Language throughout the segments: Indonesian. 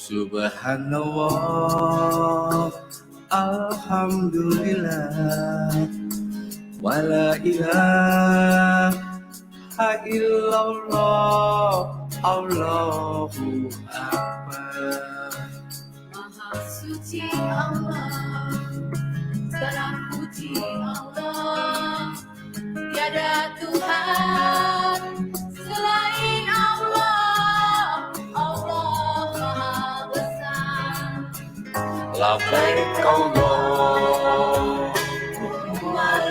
Subhanallah, Alhamdulillah, wala ilaha illallah, Allahu Akbar. Maha suci Allah, segala puji Allah, tiada Tuhan selain Allah, Allah Maha Besar. Labbaik Allahumma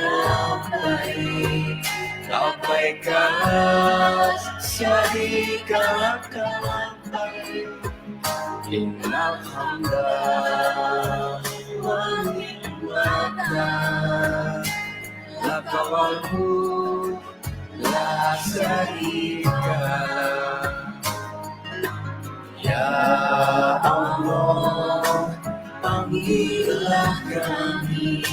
labbaik, labbaik la syarika laka labbaik, innal hamda wan ni'mata laka wal mulk la syarika lak. Ya Allah, panggillah kami,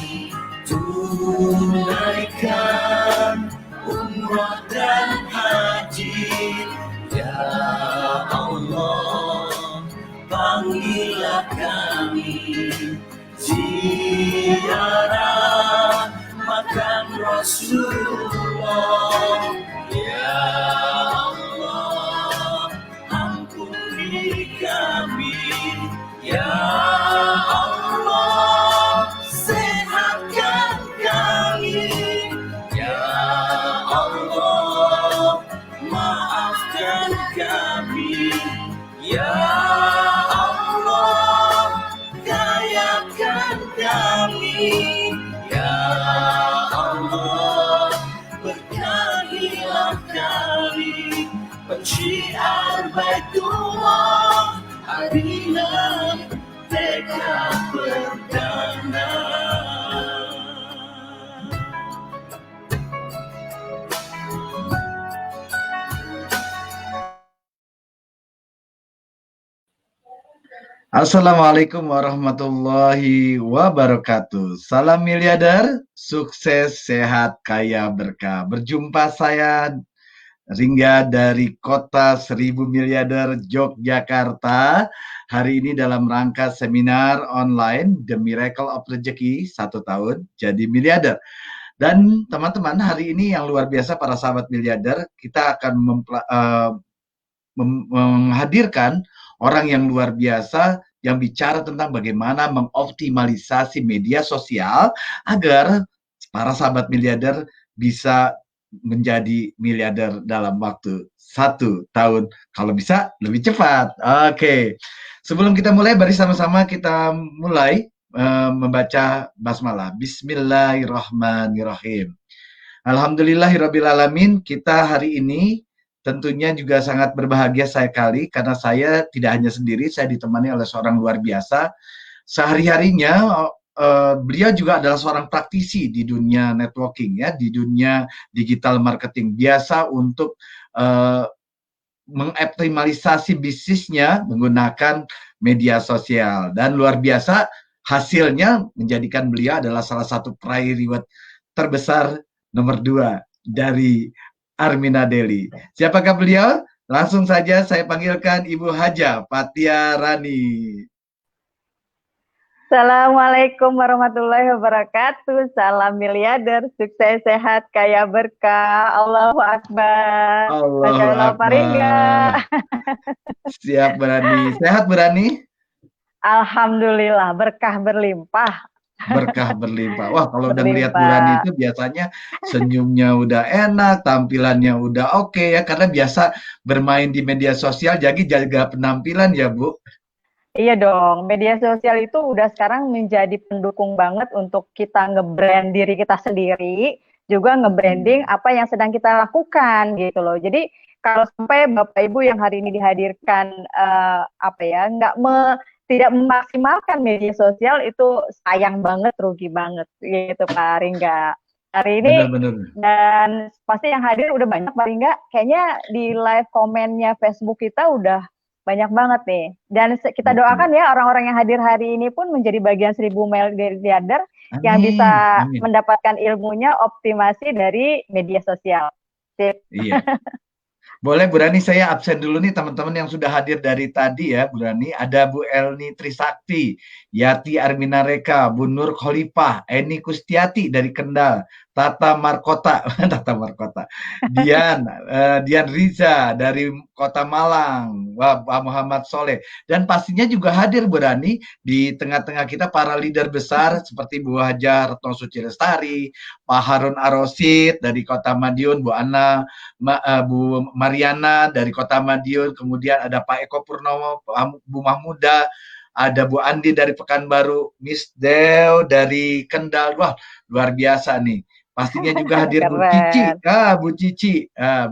tunaikan umrah dan haji. Ya Allah, panggillah kami, ziarah makam Rasulullah. Ya Allah, ampuni kami. Ya Allah, sehatkan kami. Ya Allah, maafkan kami. Ya Allah, kayakan kami. Ya Allah, berkahilah kami. Pensyiar Baitullah, harilah tekad perdana. Assalamualaikum warahmatullahi wabarakatuh. Salam miliarder, sukses, sehat, kaya, berkah. Berjumpa saya Ringga dari kota 1000 miliarder Yogyakarta. Hari ini dalam rangka seminar online The Miracle of Rezeki 1 tahun jadi miliarder. Dan teman-teman, hari ini yang luar biasa para sahabat miliarder, kita akan menghadirkan orang yang luar biasa yang bicara tentang bagaimana mengoptimalisasi media sosial agar para sahabat miliarder bisa menjadi miliarder dalam waktu 1 tahun, kalau bisa lebih cepat. Oke, sebelum kita mulai, mari sama-sama kita mulai membaca basmalah. Bismillahirrahmanirrahim. Alhamdulillahirrabbilalamin. Kita hari ini tentunya juga sangat berbahagia sekali karena saya tidak hanya sendiri, saya ditemani oleh seorang luar biasa. Sehari-harinya beliau juga adalah seorang praktisi di dunia networking, ya, di dunia digital marketing, biasa untuk mengoptimalisasi bisnisnya menggunakan media sosial, dan luar biasa hasilnya menjadikan beliau adalah salah satu peraih reward terbesar nomor 2 dari Armina Deli. Siapakah beliau? Langsung saja saya panggilkan Ibu Haja Fathia Rani. Assalamualaikum warahmatullahi wabarakatuh. Salam miliarder, sukses, sehat, kaya, berkah. Allahu Akbar. Allahu Akbar. Siap berani. Sehat berani? Alhamdulillah, berkah berlimpah. Berkah berlimpah. Wah, kalau udah melihat Burani itu biasanya senyumnya udah enak, tampilannya udah oke ya, karena biasa bermain di media sosial, jadi jaga penampilan ya, Bu. Iya dong, media sosial itu udah sekarang menjadi pendukung banget untuk kita nge-brand diri kita sendiri, juga nge-branding apa yang sedang kita lakukan gitu loh. Jadi kalau sampai Bapak Ibu yang hari ini dihadirkan tidak memaksimalkan media sosial, itu sayang banget, rugi banget gitu Pak Ringga. Hari ini bener. Dan pasti yang hadir udah banyak Pak Ringga. Kayaknya di live komennya Facebook kita udah banyak banget nih. Dan kita doakan ya orang-orang yang hadir hari ini pun menjadi bagian 1000 miliarder yang bisa mendapatkan ilmunya optimasi dari media sosial. Sip. Iya. Boleh Bu Rani, saya absen dulu nih teman-teman yang sudah hadir dari tadi ya Bu Rani. Ada Bu Elni Trisakti, Yati Arminareka, Bu Nur Khalifah, Eni Kustiati dari Kendal, Tata Markota, Tata Markota, Dian Riza dari Kota Malang, wah, Pak Muhammad Soleh. Dan pastinya juga hadir Bu Rani di tengah-tengah kita para leader besar seperti Bu Hajar Retno Suci Lestari, Pak Harun Arosid dari Kota Madiun, Bu Ana, Bu Mariana dari Kota Madiun, kemudian ada Pak Eko Purnomo, Bu Mahmuda, ada Bu Andi dari Pekanbaru, Miss Dew dari Kendal. Wah, luar biasa nih. Pastinya juga hadir Bu Cici, Keren.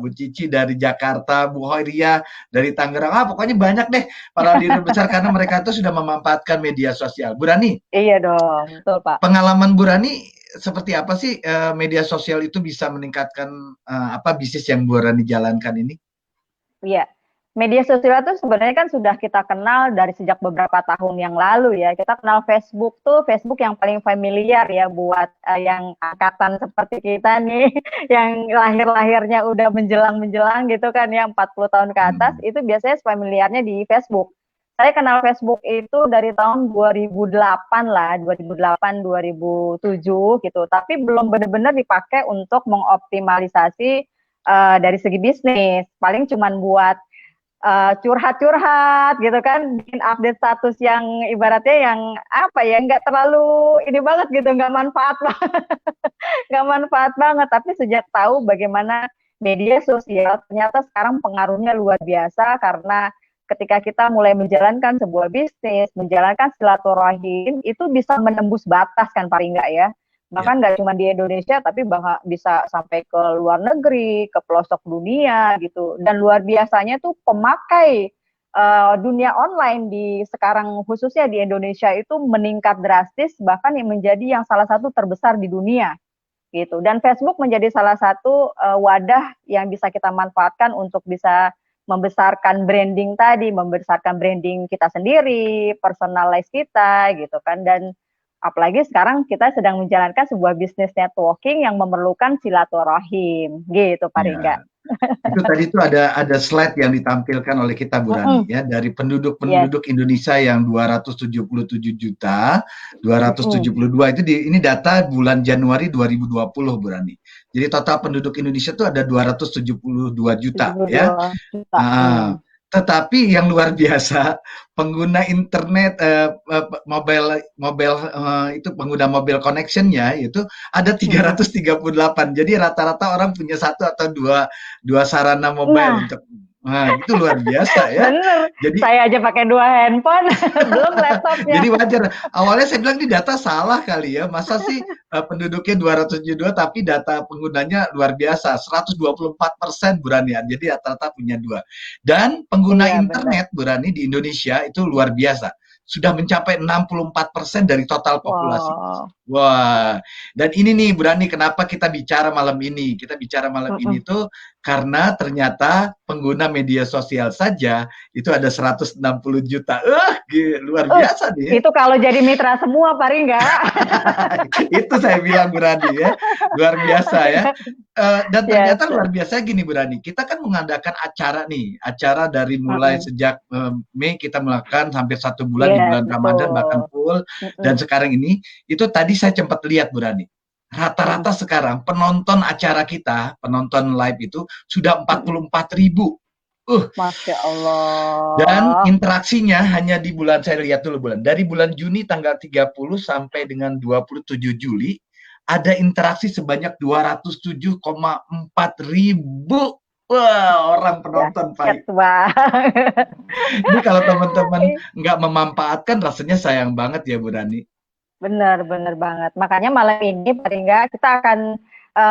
Bu Cici dari Jakarta, Bu Hoiria dari Tangerang. Pokoknya banyak deh para leader besar karena mereka itu sudah memanfaatkan media sosial. Bu Rani, Iya dong, betul Pak. pengalaman Bu Rani seperti apa sih media sosial itu bisa meningkatkan apa bisnis yang Bu Rani jalankan ini? Iya, media sosial itu sebenarnya kan sudah kita kenal dari sejak beberapa tahun yang lalu ya. Kita kenal Facebook tuh, Facebook yang paling familiar ya buat yang angkatan seperti kita nih, yang lahir-lahirnya udah menjelang-menjelang gitu kan ya, 40 tahun ke atas, Hmm. itu biasanya familiarnya di Facebook. Saya kenal Facebook itu dari tahun 2008 lah, 2008, 2007 gitu. Tapi belum benar-benar dipakai untuk mengoptimalisasi dari segi bisnis. Paling cuman buat curhat-curhat gitu kan, bikin update status yang ibaratnya yang apa ya, nggak terlalu ini banget gitu, nggak manfaat banget, nggak manfaat banget. Tapi sejak tahu bagaimana media sosial ternyata sekarang pengaruhnya luar biasa karena ketika kita mulai menjalankan sebuah bisnis, menjalankan silaturahim, itu bisa menembus batas kan paling nggak ya. Ya, Bahkan nggak cuma di Indonesia, tapi bahkan bisa sampai ke luar negeri, ke pelosok dunia gitu. Dan luar biasanya tuh pemakai dunia online di sekarang khususnya di Indonesia itu meningkat drastis, bahkan yang menjadi yang salah satu terbesar di dunia gitu. Dan Facebook menjadi salah satu wadah yang bisa kita manfaatkan untuk bisa membesarkan branding tadi, membesarkan branding kita sendiri, personalize kita gitu kan. Dan apalagi sekarang kita sedang menjalankan sebuah bisnis networking yang memerlukan silaturahim gitu Pak Ringga. ya. Itu tadi itu ada slide yang ditampilkan oleh kita Bu Rani ya dari Yes. penduduk Indonesia yang 277 juta, 272 itu ini data bulan Januari 2020 Bu Rani. Jadi total penduduk Indonesia itu ada 272 juta ya. 72 juta. Tetapi yang luar biasa, pengguna internet, mobile mobile itu pengguna mobile connection-nya itu ada 338. Jadi rata-rata orang punya satu atau dua sarana mobile Nah, untuk itu luar biasa ya. bener. Jadi Saya aja pakai 2 handphone, belum laptopnya. jadi wajar. Awalnya saya bilang ini data salah kali ya. Masa sih penduduknya 272 tapi data penggunanya luar biasa. 124% Bu Rani. Jadi rata-rata punya dua. Dan pengguna Iya, bener. internet Bu Rani di Indonesia itu luar biasa. Sudah mencapai 64% dari total populasi. Wow. Wah, dan ini nih Bu Rani, kenapa kita bicara malam ini? Kita bicara malam ini Mm-mm. tuh karena ternyata pengguna media sosial saja itu ada 160 juta. Luar biasa nih ya. Itu kalau jadi mitra semua, Pak Ringga. Itu saya bilang Bu Rani ya, luar biasa ya. Dan Yes, ternyata yes. luar biasa gini Bu Rani, kita kan mengadakan acara nih, acara dari mulai Mm-mm. sejak Mei kita melakukan hampir 1 bulan di Yes, bulan Ramadan bahkan betul. full, dan Mm-mm. sekarang ini itu tadi saya sempat lihat Bu Rani. Mm-mm. Rata-rata sekarang penonton acara kita, penonton live itu sudah Mm-mm. 44.000. Masya Dan Allah. interaksinya hanya di bulan, saya lihat dulu bulan, dari bulan Juni tanggal 30 sampai dengan 27 Juli, ada interaksi sebanyak 207,4 ribu. Wah, orang penonton, Dahsyat Pak. banget. Ini kalau teman-teman nggak memanfaatkan, rasanya sayang banget ya, Bu Rani. Benar, benar banget. Makanya malam ini, Pak Ringga, kita akan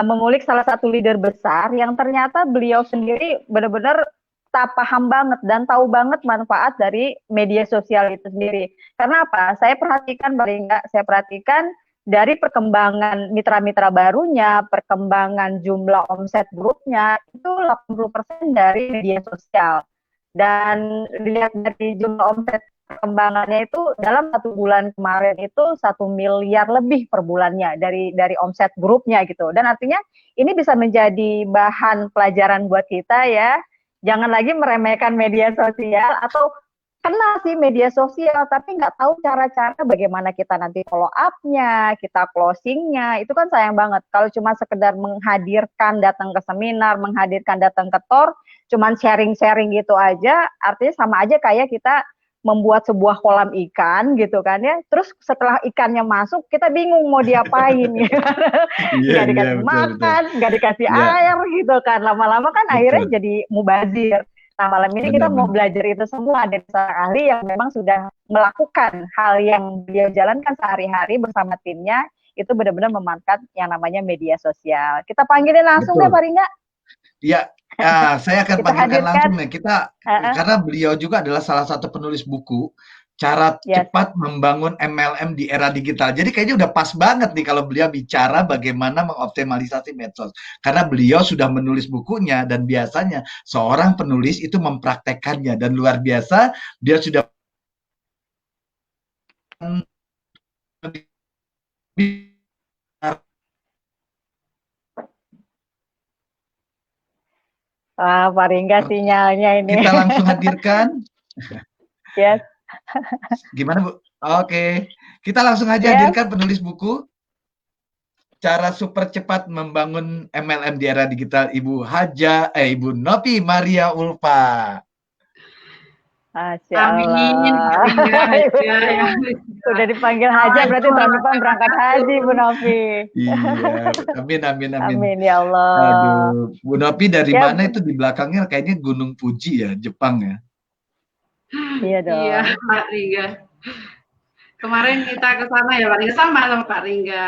mengulik salah satu leader besar yang ternyata beliau sendiri benar-benar tak paham banget dan tahu banget manfaat dari media sosial itu sendiri. Karena apa? Saya perhatikan, Pak Ringga, saya perhatikan dari perkembangan mitra-mitra barunya, perkembangan jumlah omset grupnya, itu 80% dari media sosial. Dan lihat dari jumlah omset perkembangannya itu dalam 1 bulan kemarin itu 1 miliar lebih per bulannya dari omset grupnya gitu. Dan artinya ini bisa menjadi bahan pelajaran buat kita ya. Jangan lagi meremehkan media sosial atau kenal sih media sosial, tapi nggak tahu cara-cara bagaimana kita nanti follow up-nya, kita closing-nya, itu kan sayang banget. Kalau cuma sekedar menghadirkan datang ke seminar, menghadirkan datang ke TOR, cuman sharing-sharing gitu aja, artinya sama aja kayak kita membuat sebuah kolam ikan gitu kan ya. Terus setelah ikannya masuk, kita bingung mau diapain gitu. Iya, Nggak iya, dikasih betul, betul. makan, nggak dikasih Iya, air gitu kan. Lama-lama kan akhirnya betul. jadi mubazir. Nah, malam ini kita mau Benar-benar. belajar itu semua dari seorang ahli yang memang sudah melakukan hal yang dia jalankan sehari-hari bersama timnya, itu benar-benar memanfaatkan yang namanya media sosial. Kita panggilin langsung deh, Betul. Pak Ringga. Iya, saya akan Kita panggilkan hadirkan. langsung nih. Karena beliau juga adalah salah satu penulis buku, Cara Yes. Cepat Membangun MLM di Era Digital. Jadi kayaknya udah pas banget nih kalau beliau bicara bagaimana mengoptimalisasi medsos. Karena beliau sudah menulis bukunya dan biasanya seorang penulis itu mempraktekannya dan luar biasa dia sudah Pak Ringga sinyalnya ini. kita langsung hadirkan. Yes. Gimana, Bu? Oke. Kita langsung aja Yes. hadirkan penulis buku Cara Super Cepat Membangun MLM di Era Digital, Ibu Nopi Maria Ulfa. Masya Amin, Allah. Sudah dipanggil Haja, berarti tahun depan berangkat haji, Bu Novi. Iya, amin, amin, amin. Amin ya Allah. Aduh, Bu Nopi dari Ya, mana itu di belakangnya kayaknya Gunung Fuji ya, Jepang ya? Iya dong. Iya, Pak Ringga. Kemarin kita ke sana ya, Pak Ringga, sama Pak Ringga.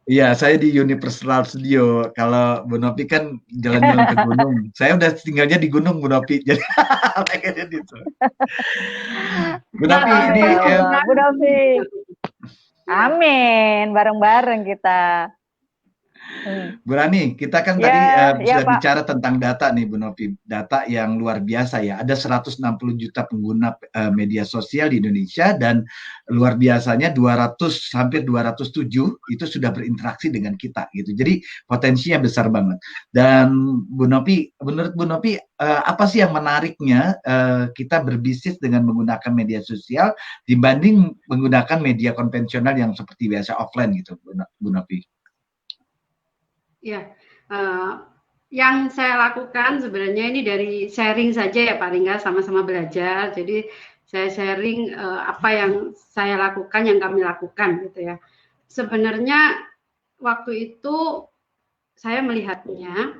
Iya, saya di Universal Studio. Kalau Bu Nopi kan jalan-jalan ke gunung. Saya udah tinggalnya di gunung, Bu Nopi. Jadi pengennya gitu. Bu Nopi ini Bu Nopi. Amin, bareng-bareng kita. Bu Rani, kita kan tadi sudah bicara tentang data nih Bu Novi. Data yang luar biasa ya. Ada 160 juta pengguna media sosial di Indonesia dan luar biasanya hampir 207 itu sudah berinteraksi dengan kita gitu. Jadi potensinya besar banget. Dan Bu Novi, menurut Bu Novi apa sih yang menariknya kita berbisnis dengan menggunakan media sosial dibanding menggunakan media konvensional yang seperti biasa offline gitu Bu Novi? Ya, yang saya lakukan sebenarnya ini dari sharing saja ya Pak Ringga, sama-sama belajar. Jadi saya sharing apa yang saya lakukan, yang kami lakukan gitu ya. Sebenarnya waktu itu saya melihatnya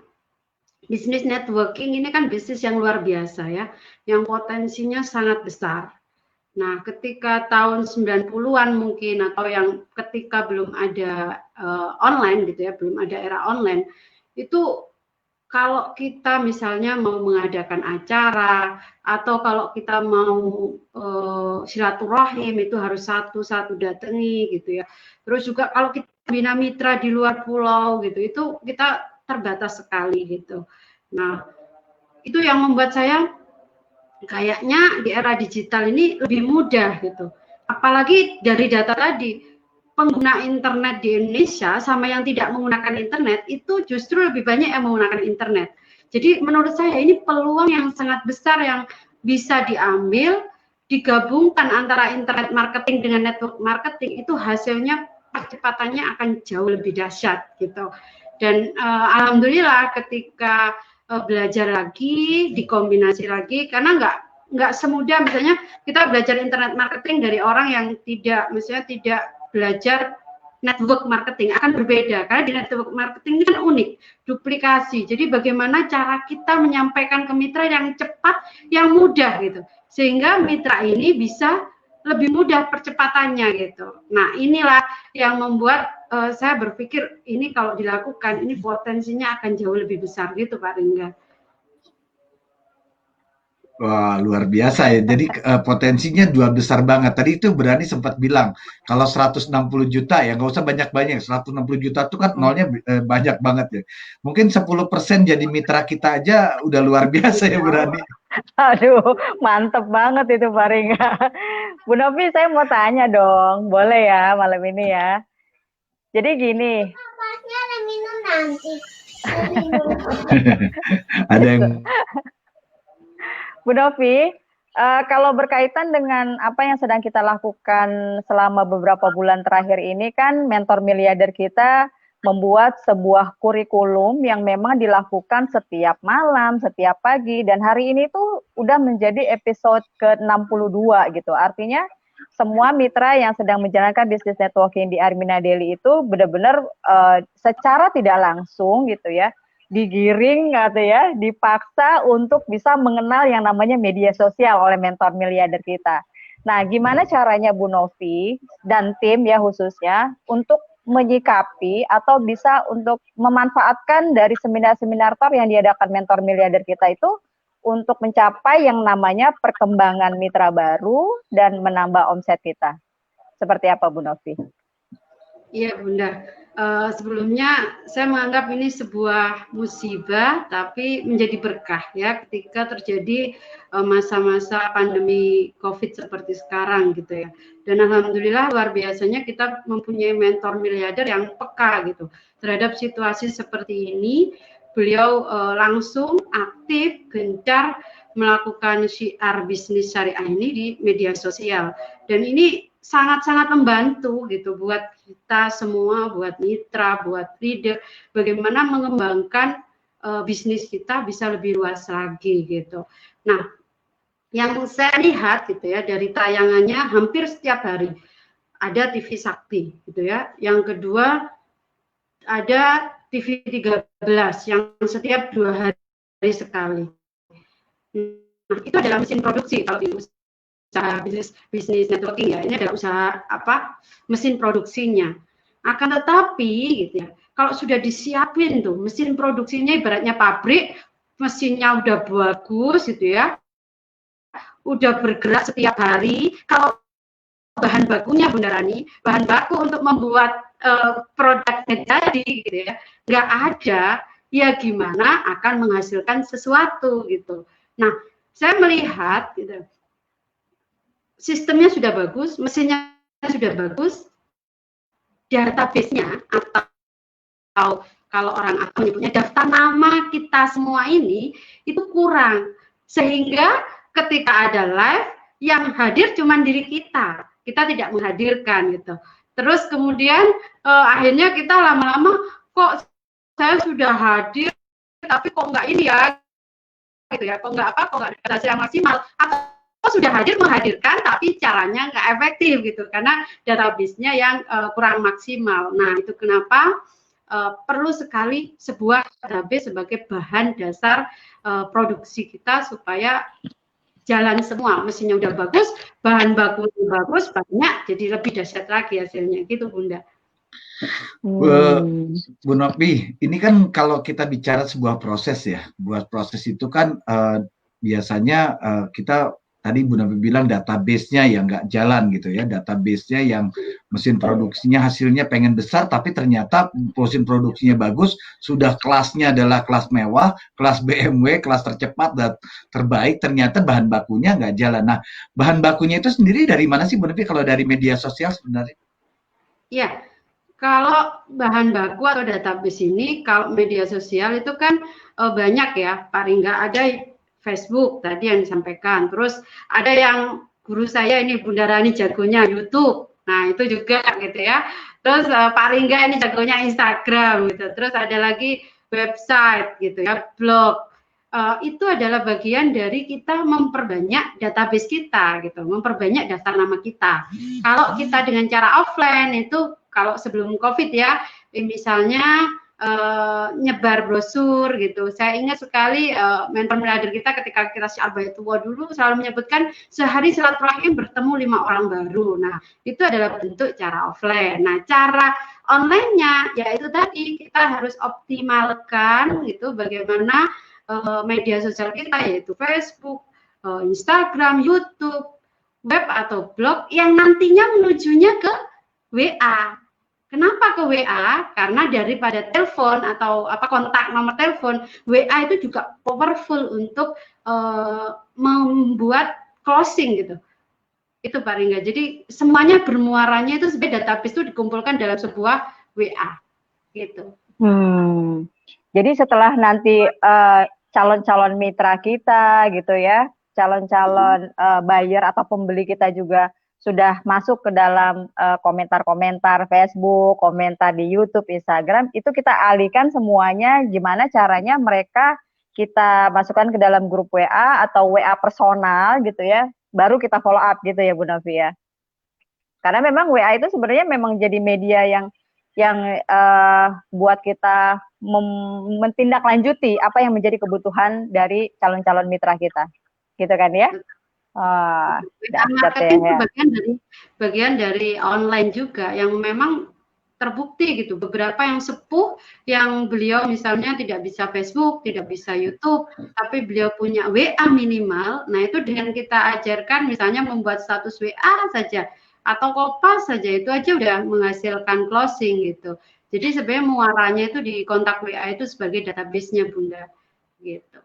bisnis networking ini kan bisnis yang luar biasa ya, yang potensinya sangat besar. Nah, ketika tahun 90-an mungkin atau yang ketika belum ada online gitu ya, belum ada era online, itu kalau kita misalnya mau mengadakan acara atau kalau kita mau silaturahim itu harus satu-satu datangi gitu ya. Terus juga kalau kita bina mitra di luar pulau gitu, itu kita terbatas sekali gitu. Nah, itu yang membuat saya kayaknya di era digital ini lebih mudah gitu. Apalagi dari data tadi, pengguna internet di Indonesia sama yang tidak menggunakan internet itu justru lebih banyak yang menggunakan internet. Jadi menurut saya ini peluang yang sangat besar yang bisa diambil, digabungkan antara internet marketing dengan network marketing, itu hasilnya percepatannya akan jauh lebih dahsyat gitu. Dan alhamdulillah ketika belajar lagi, dikombinasi lagi, karena nggak semudah misalnya kita belajar internet marketing dari orang yang tidak belajar network marketing, akan berbeda karena di network marketing ini kan unik, duplikasi. Jadi bagaimana cara kita menyampaikan ke mitra yang cepat, yang mudah gitu, sehingga mitra ini bisa lebih mudah percepatannya gitu. Nah inilah yang membuat saya berpikir ini kalau dilakukan ini potensinya akan jauh lebih besar gitu Pak Ringga. Wah, luar biasa ya. Jadi potensinya dua besar banget. Tadi itu Berani sempat bilang, kalau 160 juta ya nggak usah banyak-banyak. 160 juta itu kan nolnya banyak banget ya. Mungkin 10% jadi mitra kita aja udah luar biasa ya Berani. Aduh, mantep banget itu Pak Ringga. Bu Novi, saya mau tanya dong. Boleh ya malam ini ya? Jadi gini. Papanya ada minum nanti. Ada yang Bu Novi, kalau berkaitan dengan apa yang sedang kita lakukan selama beberapa bulan terakhir ini kan mentor miliarder kita membuat sebuah kurikulum yang memang dilakukan setiap malam, setiap pagi, dan hari ini tuh udah menjadi episode ke-62 gitu. Artinya semua mitra yang sedang menjalankan bisnis networking di Armina Daily itu benar-benar secara tidak langsung gitu ya, digiring gitu ya, dipaksa untuk bisa mengenal yang namanya media sosial oleh mentor miliarder kita. Nah, gimana caranya Bu Novi dan tim ya khususnya untuk menyikapi atau bisa untuk memanfaatkan dari seminar-seminar yang diadakan mentor miliarder kita itu untuk mencapai yang namanya perkembangan mitra baru dan menambah omset kita. Seperti apa Bu Novi? Iya Bunda, sebelumnya saya menganggap ini sebuah musibah tapi menjadi berkah ya ketika terjadi masa-masa pandemi COVID seperti sekarang gitu ya. Dan alhamdulillah luar biasanya kita mempunyai mentor miliarder yang peka gitu terhadap situasi seperti ini. Beliau langsung aktif, gencar melakukan syiar bisnis syariah ini di media sosial. Dan ini sangat-sangat membantu gitu buat kita semua, buat mitra, buat leader, bagaimana mengembangkan bisnis kita bisa lebih luas lagi gitu. Nah, yang saya lihat gitu ya dari tayangannya hampir setiap hari ada TV Sakti gitu ya. Yang kedua ada TV 13 yang setiap 2 hari sekali. Nah, itu adalah mesin produksi kalau di usaha bisnis networking ya, ini adalah usaha mesin produksinya. Akan tetapi gitu ya, kalau sudah disiapin tuh mesin produksinya ibaratnya pabrik, mesinnya udah bagus gitu ya, udah bergerak setiap hari. Kalau bahan bakunya Bunda Rani, bahan baku untuk membuat produknya jadi gitu ya, nggak ada, ya gimana akan menghasilkan sesuatu gitu. Nah, saya melihat gitu, sistemnya sudah bagus, mesinnya sudah bagus, database-nya atau kalau orang aku menyebutnya daftar nama kita semua ini itu kurang, sehingga ketika ada live yang hadir cuma diri kita tidak menghadirkan gitu. Terus kemudian akhirnya kita lama-lama kok saya sudah hadir tapi kok enggak ini ya gitu ya, kok enggak hasil yang maksimal, atau sudah hadir menghadirkan tapi caranya nggak efektif gitu karena database-nya yang kurang maksimal. Nah, itu kenapa perlu sekali sebuah database sebagai bahan dasar produksi kita supaya jalan semua, mesinnya udah bagus, bahan bakunya bagus, banyak, jadi lebih dahsyat lagi hasilnya gitu Bunda. Bu Novi, ini kan kalau kita bicara sebuah proses ya, buat proses itu kan biasanya kita tadi Bu Novi bilang database-nya yang nggak jalan gitu ya, database-nya yang mesin produksinya hasilnya pengen besar, tapi ternyata mesin produksinya bagus, sudah kelasnya adalah kelas mewah, kelas BMW, kelas tercepat dan terbaik, ternyata bahan bakunya nggak jalan. Nah, bahan bakunya itu sendiri dari mana sih Bu Novi kalau dari media sosial sebenarnya? Iya, kalau bahan baku atau database ini, kalau media sosial itu kan banyak ya, paling nggak ada Facebook tadi yang disampaikan. Terus ada yang guru saya ini Bunda Rani jagonya YouTube. Nah, itu juga gitu ya. Terus paling enggak ini jagonya Instagram gitu. Terus ada lagi website gitu ya, blog. Itu adalah bagian dari kita memperbanyak database kita gitu, memperbanyak daftar nama kita. Kalau kita dengan cara offline itu kalau sebelum COVID ya, misalnya nyebar brosur gitu. Saya ingat sekali mentor miliarder kita ketika kita syiar Baitullah dulu selalu menyebutkan sehari silaturahim bertemu 5 orang baru. Nah, itu adalah bentuk cara offline. Nah, cara online-nya yaitu tadi kita harus optimalkan gitu bagaimana media sosial kita yaitu Facebook, Instagram, YouTube, web atau blog yang nantinya menujunya ke WA. Kenapa ke WA? Karena daripada telepon atau kontak nomor telepon, WA itu juga powerful untuk membuat closing gitu. Itu paling enggak. Jadi semuanya bermuaranya itu sebenarnya database itu dikumpulkan dalam sebuah WA gitu. Jadi setelah nanti calon-calon mitra kita gitu ya, calon-calon buyer atau pembeli kita juga sudah masuk ke dalam komentar-komentar Facebook, komentar di YouTube, Instagram, itu kita alihkan semuanya gimana caranya mereka kita masukkan ke dalam grup WA atau WA personal gitu ya, baru kita follow up gitu ya Bu Novi ya. Karena memang WA itu sebenarnya memang jadi media yang buat kita mentindaklanjuti apa yang menjadi kebutuhan dari calon-calon mitra kita, gitu kan ya? Marketing itu bagian dari online juga yang memang terbukti gitu. Beberapa yang sepuh yang beliau misalnya tidak bisa Facebook, tidak bisa YouTube, tapi beliau punya WA minimal. Nah itu dengan kita ajarkan misalnya membuat status WA saja atau Kopas saja, itu aja udah menghasilkan closing gitu. Jadi sebenarnya muaranya itu di kontak WA itu sebagai database-nya Bunda gitu.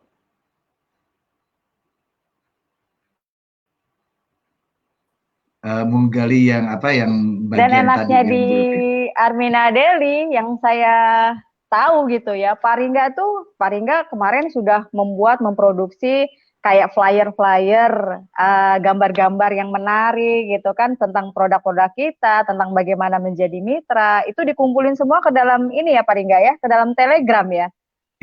Menggali yang bagian dan enaknya tadi di Armina Deli yang saya tahu gitu ya, Paringga kemarin sudah memproduksi kayak flyer-flyer, gambar-gambar yang menarik gitu kan tentang produk-produk kita, tentang bagaimana menjadi mitra, itu dikumpulin semua ke dalam ini ya Paringga ya, ke dalam Telegram ya.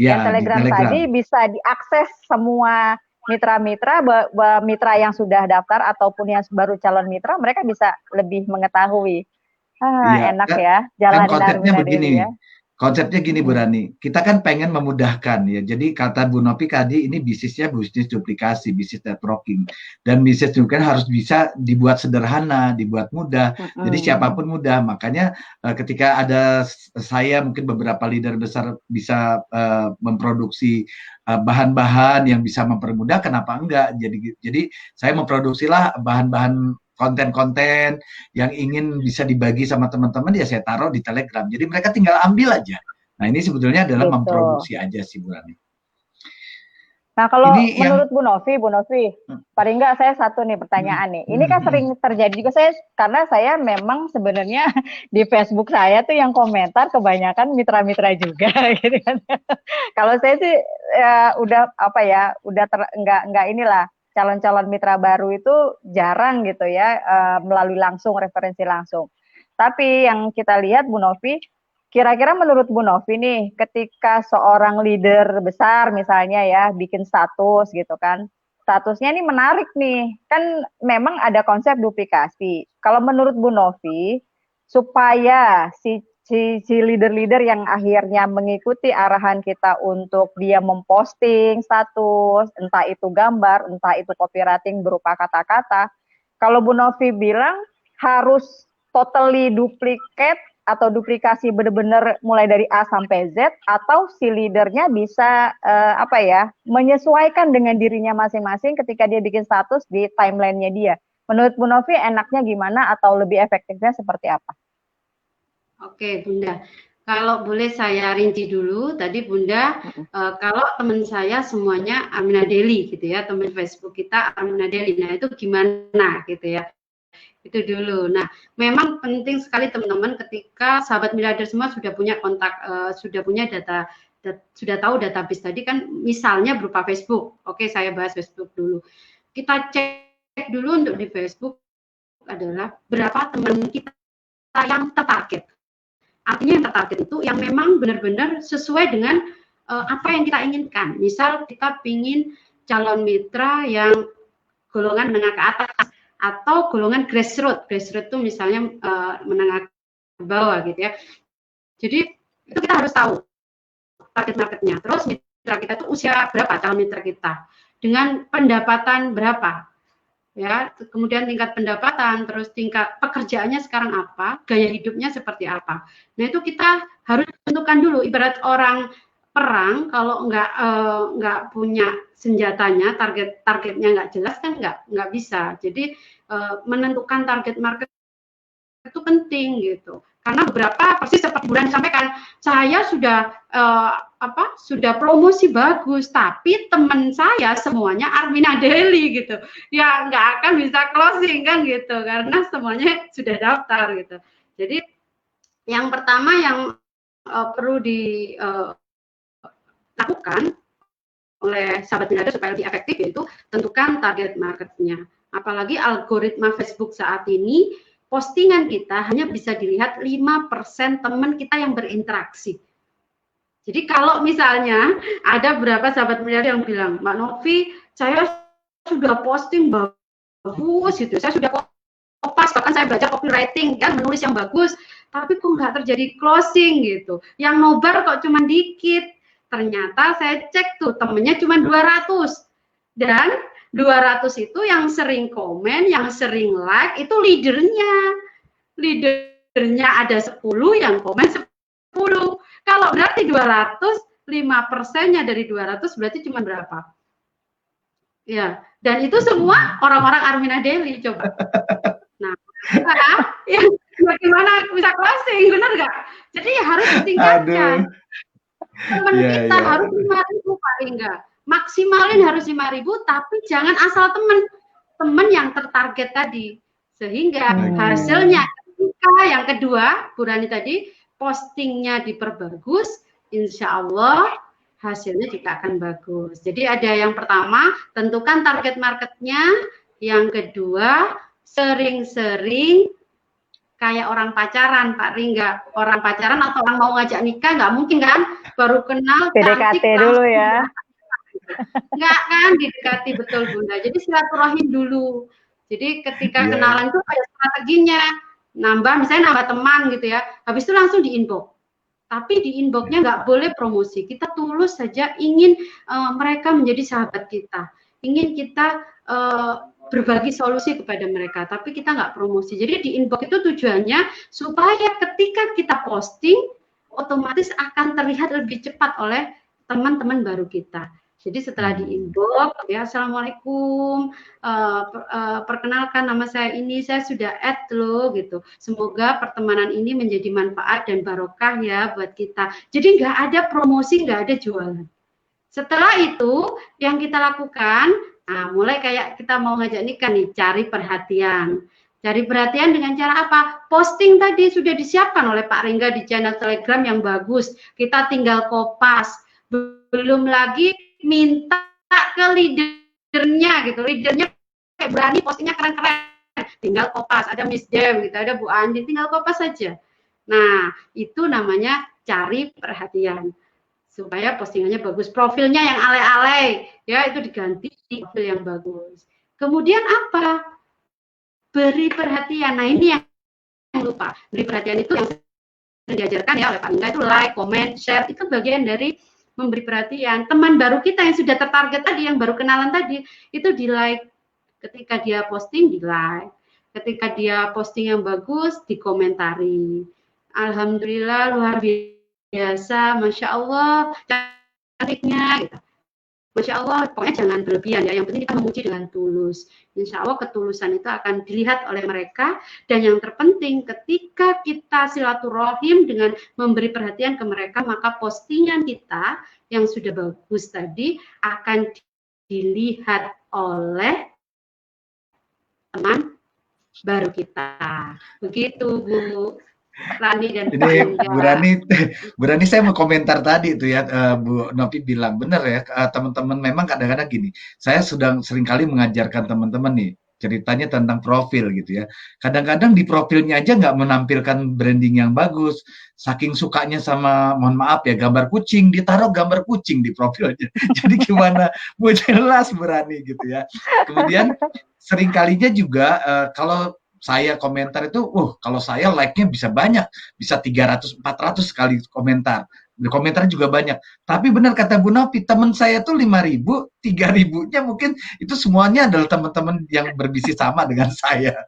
Ya, yang Telegram tadi bisa diakses semua mitra-mitra yang sudah daftar ataupun yang baru calon mitra, mereka bisa lebih mengetahui. Enak ya, jalan konsepnya begini. ya. Konsepnya gini Bu Rani, kita kan pengen memudahkan ya. Jadi kata Bu Novi tadi ini bisnisnya bisnis duplikasi, bisnis networking. Dan bisnis juga harus bisa dibuat sederhana, dibuat mudah. Jadi siapapun mudah. Makanya ketika ada saya mungkin beberapa leader besar bisa memproduksi bahan-bahan yang bisa mempermudah, kenapa enggak? Jadi saya memproduksilah bahan-bahan konten-konten yang ingin bisa dibagi sama teman-teman, ya saya taruh di Telegram. Jadi mereka tinggal ambil aja. Nah ini sebetulnya adalah memproduksi aja sih Bu Rani. Nah kalau menurut Bu Novi, paling enggak saya satu nih pertanyaan nih. Ini kan sering terjadi juga karena saya memang sebenarnya di Facebook saya tuh yang komentar kebanyakan mitra-mitra juga gitu kan. Kalau saya sih udah enggak inilah, calon-calon mitra baru itu jarang gitu ya, melalui langsung, referensi langsung. Tapi yang kita lihat Bu Novi, kira-kira menurut Bu Novi nih, ketika seorang leader besar misalnya ya, bikin status gitu kan, statusnya ini menarik nih, kan memang ada konsep duplikasi. Kalau menurut Bu Novi, supaya si leader-leader yang akhirnya mengikuti arahan kita untuk dia memposting status, entah itu gambar, entah itu copywriting berupa kata-kata, kalau Bu Novi bilang harus totally duplicate atau duplikasi benar-benar mulai dari A sampai Z, atau si leadernya bisa menyesuaikan dengan dirinya masing-masing ketika dia bikin status di timelinenya dia. Menurut Bu Novi enaknya gimana atau lebih efektifnya seperti apa? Oke, Bunda. Kalau boleh saya rinci dulu, tadi Bunda, kalau teman saya semuanya Armina Deli gitu ya, teman Facebook kita Armina Deli. Nah itu gimana gitu ya? Itu dulu. Nah, memang penting sekali teman-teman ketika sahabat miliarder semua sudah punya kontak, sudah punya data, sudah tahu database tadi kan, misalnya berupa Facebook. Oke, saya bahas Facebook dulu. Kita cek dulu untuk di Facebook adalah berapa teman kita yang tertarget. Artinya yang tertarget itu yang memang benar-benar sesuai dengan apa yang kita inginkan. Misal kita ingin calon mitra yang golongan menengah ke atas atau golongan grassroots. Grassroots itu misalnya menengah ke bawah gitu ya. Jadi itu kita harus tahu target marketnya. Terus mitra kita itu usia berapa calon mitra kita, dengan pendapatan berapa. Ya, kemudian tingkat pendapatan, terus tingkat pekerjaannya sekarang apa, gaya hidupnya seperti apa. Nah itu kita harus tentukan dulu. Ibarat orang perang, kalau nggak punya senjatanya, targetnya nggak jelas kan nggak bisa. Jadi menentukan target market itu penting gitu. Karena beberapa persis seperti Buran sampaikan, saya sudah sudah promosi bagus, tapi teman saya semuanya Armina Deli gitu, ya nggak akan bisa closing kan gitu, karena semuanya sudah daftar gitu. Jadi yang pertama yang perlu dilakukan oleh sahabat miliarder supaya lebih efektif, yaitu tentukan target marketnya. Apalagi algoritma Facebook saat ini, postingan kita hanya bisa dilihat 5% teman kita yang berinteraksi. Jadi kalau misalnya ada beberapa sahabat miliarder yang bilang, Mbak Novi, saya sudah posting bagus gitu, saya sudah kopas, bahkan saya belajar copywriting, kan, menulis yang bagus, tapi kok nggak terjadi closing gitu. Yang nobar kok cuma dikit. Ternyata saya cek tuh temennya cuma 200. Dan 200 itu yang sering komen, yang sering like, itu leadernya. Leadernya ada 10, yang komen 10. Kalau berarti 200, 5%-nya dari 200 berarti cuma berapa? Ya, dan itu semua orang-orang Armina Daily, coba. Nah, ya, bagaimana bisa closing, benar nggak? Jadi harus ditingkatkan. Teman kita harus 5.000 paling nggak. Maksimalin harus 5.000, tapi jangan asal teman yang tertarget tadi. Sehingga hasilnya ketika yang kedua, Bu Rani tadi, postingnya diperbagus, insya Allah hasilnya juga akan bagus. Jadi ada yang pertama, tentukan target marketnya. Yang kedua, sering-sering kayak orang pacaran, Pak Ringga. Orang pacaran atau orang mau ngajak nikah, nggak mungkin kan? Baru kenal, PDKT dulu ya. Nggak kan, didekati, betul Bunda. Jadi silaturahim dulu. Jadi ketika kenalan itu ada strateginya. Misalnya nambah teman gitu ya. Habis itu langsung di inbox. Tapi di inboxnya nggak boleh promosi. Kita tulus saja ingin mereka menjadi sahabat kita. Ingin kita berbagi solusi kepada mereka, tapi kita nggak promosi. Jadi di inbox itu tujuannya supaya ketika kita posting, otomatis akan terlihat lebih cepat oleh teman-teman baru kita. Jadi setelah di inbox, ya Assalamualaikum, perkenalkan nama saya ini, saya sudah add loh gitu. Semoga pertemanan ini menjadi manfaat dan barokah ya buat kita. Jadi nggak ada promosi, nggak ada jualan. Setelah itu yang kita lakukan, nah mulai kayak kita mau ngajak nikah nih, cari perhatian. Cari perhatian dengan cara apa? Posting tadi sudah disiapkan oleh Pak Ringga di channel Telegram yang bagus. Kita tinggal kopas. Belum lagi minta ke leadernya gitu. Leadernya kayak berani postingnya keren-keren. Tinggal kopas. Ada Miss Dew gitu, ada Bu Andi, tinggal kopas saja. Nah, itu namanya cari perhatian. Supaya postingannya bagus. Profilnya yang alay-alay, ya itu diganti profil yang bagus. Kemudian apa? Beri perhatian. Nah, ini yang lupa. Beri perhatian itu yang diajarkan ya oleh Pak Ringga, itu like, comment, share, itu bagian dari memberi perhatian. Teman baru kita yang sudah tertarget tadi, yang baru kenalan tadi, itu di like. Ketika dia posting, di like. Ketika dia posting yang bagus, dikomentari. Alhamdulillah, luar biasa, Masya Allah, cantiknya, gitu. Masya Allah, pokoknya jangan berlebihan ya, yang penting kita memuji dengan tulus. Insya Allah ketulusan itu akan dilihat oleh mereka, dan yang terpenting ketika kita silaturahim dengan memberi perhatian ke mereka, maka postingan kita yang sudah bagus tadi akan dilihat oleh teman baru kita. Begitu Bu Rani dan Pak Ringga. Bu Rani, saya mau komentar tadi itu ya, Bu Novi bilang benar ya, teman-teman memang kadang-kadang gini, saya sudah seringkali mengajarkan teman-teman nih, ceritanya tentang profil gitu ya. Kadang-kadang di profilnya aja nggak menampilkan branding yang bagus, saking sukanya sama, mohon maaf ya, gambar kucing, ditaruh gambar kucing di profilnya. Jadi gimana? Bu jelas Bu Rani gitu ya. Kemudian seringkalinya juga kalau saya komentar itu, kalau saya like-nya bisa banyak, bisa 300, 400 kali komentar. Komentarnya juga banyak. Tapi benar kata Bu Novi, teman saya tuh 5.000, 3.000-nya mungkin itu semuanya adalah teman-teman yang berbisnis sama dengan saya.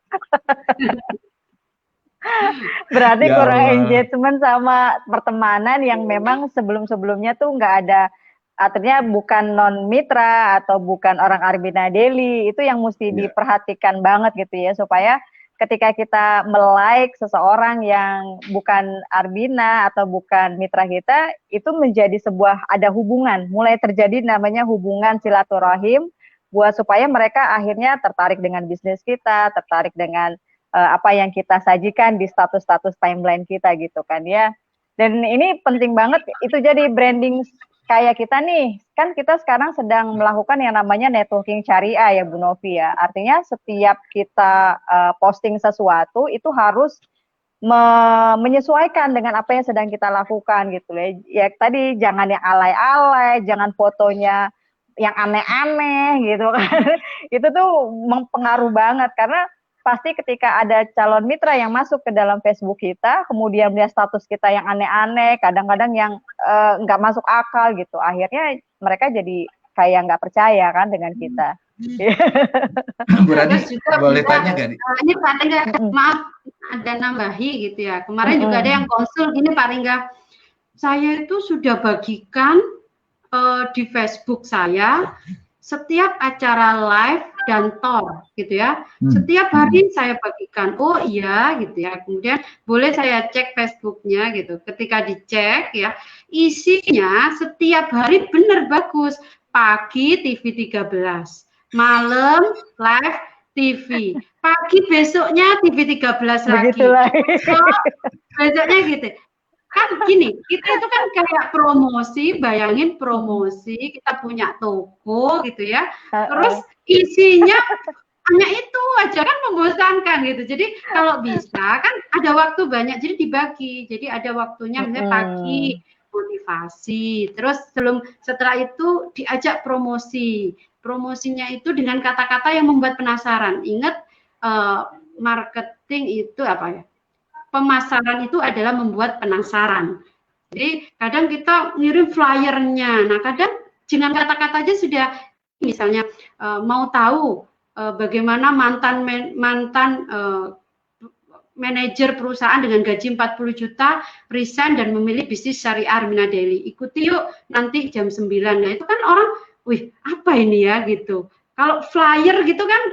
Berarti ya kurang engagement sama pertemanan yang memang sebelum-sebelumnya tuh nggak ada, artinya bukan non mitra atau bukan orang Armina Daily, itu yang mesti diperhatikan banget gitu ya, supaya ketika kita melike seseorang yang bukan Armina atau bukan mitra kita, itu menjadi sebuah, ada hubungan, mulai terjadi namanya hubungan silaturahim, buat supaya mereka akhirnya tertarik dengan bisnis kita, tertarik dengan apa yang kita sajikan di status-status timeline kita gitu kan ya. Dan ini penting banget, itu jadi branding kayak kita nih, kan kita sekarang sedang melakukan yang namanya networking syariah ya Bu Novi ya. Artinya setiap kita posting sesuatu itu harus menyesuaikan dengan apa yang sedang kita lakukan gitu ya. Ya tadi jangan yang alay-alay, jangan fotonya yang aneh-aneh gitu kan. Itu tuh mempengaruhi banget karena pasti ketika ada calon mitra yang masuk ke dalam Facebook kita, kemudian melihat status kita yang aneh-aneh, kadang-kadang yang nggak masuk akal gitu, akhirnya mereka jadi kayak nggak percaya kan dengan kita. Bu Rani, boleh tanya nggak nih? Ini Pak Ringga, maaf ada nambahi gitu ya. Kemarin juga ada yang konsul gini Pak Ringga, saya itu sudah bagikan di Facebook saya setiap acara live dan tor gitu ya. Setiap hari saya bagikan. Oh iya gitu ya. Kemudian boleh saya cek Facebooknya gitu. Ketika dicek ya, isinya setiap hari benar bagus. Pagi TV 13, malam live TV, pagi besoknya TV 13 lagi. Besoknya gitu. Kan gini, kita itu kan kayak promosi, bayangin promosi, kita punya toko gitu ya, terus isinya hanya itu aja kan membosankan gitu. Jadi kalau bisa kan ada waktu banyak, jadi dibagi, jadi ada waktunya misalnya pagi motivasi, terus setelah itu diajak promosi, promosinya itu dengan kata-kata yang membuat penasaran. Ingat marketing itu apa ya? Pemasaran itu adalah membuat penasaran. Jadi kadang kita ngirim flyernya. Nah kadang dengan kata-kata aja sudah, misalnya mau tahu bagaimana mantan manajer perusahaan dengan gaji 40 juta resign dan memilih bisnis syariah Armina Daily. Ikuti yuk nanti jam 9. Nah itu kan orang, wih apa ini ya gitu. Kalau flyer gitu kan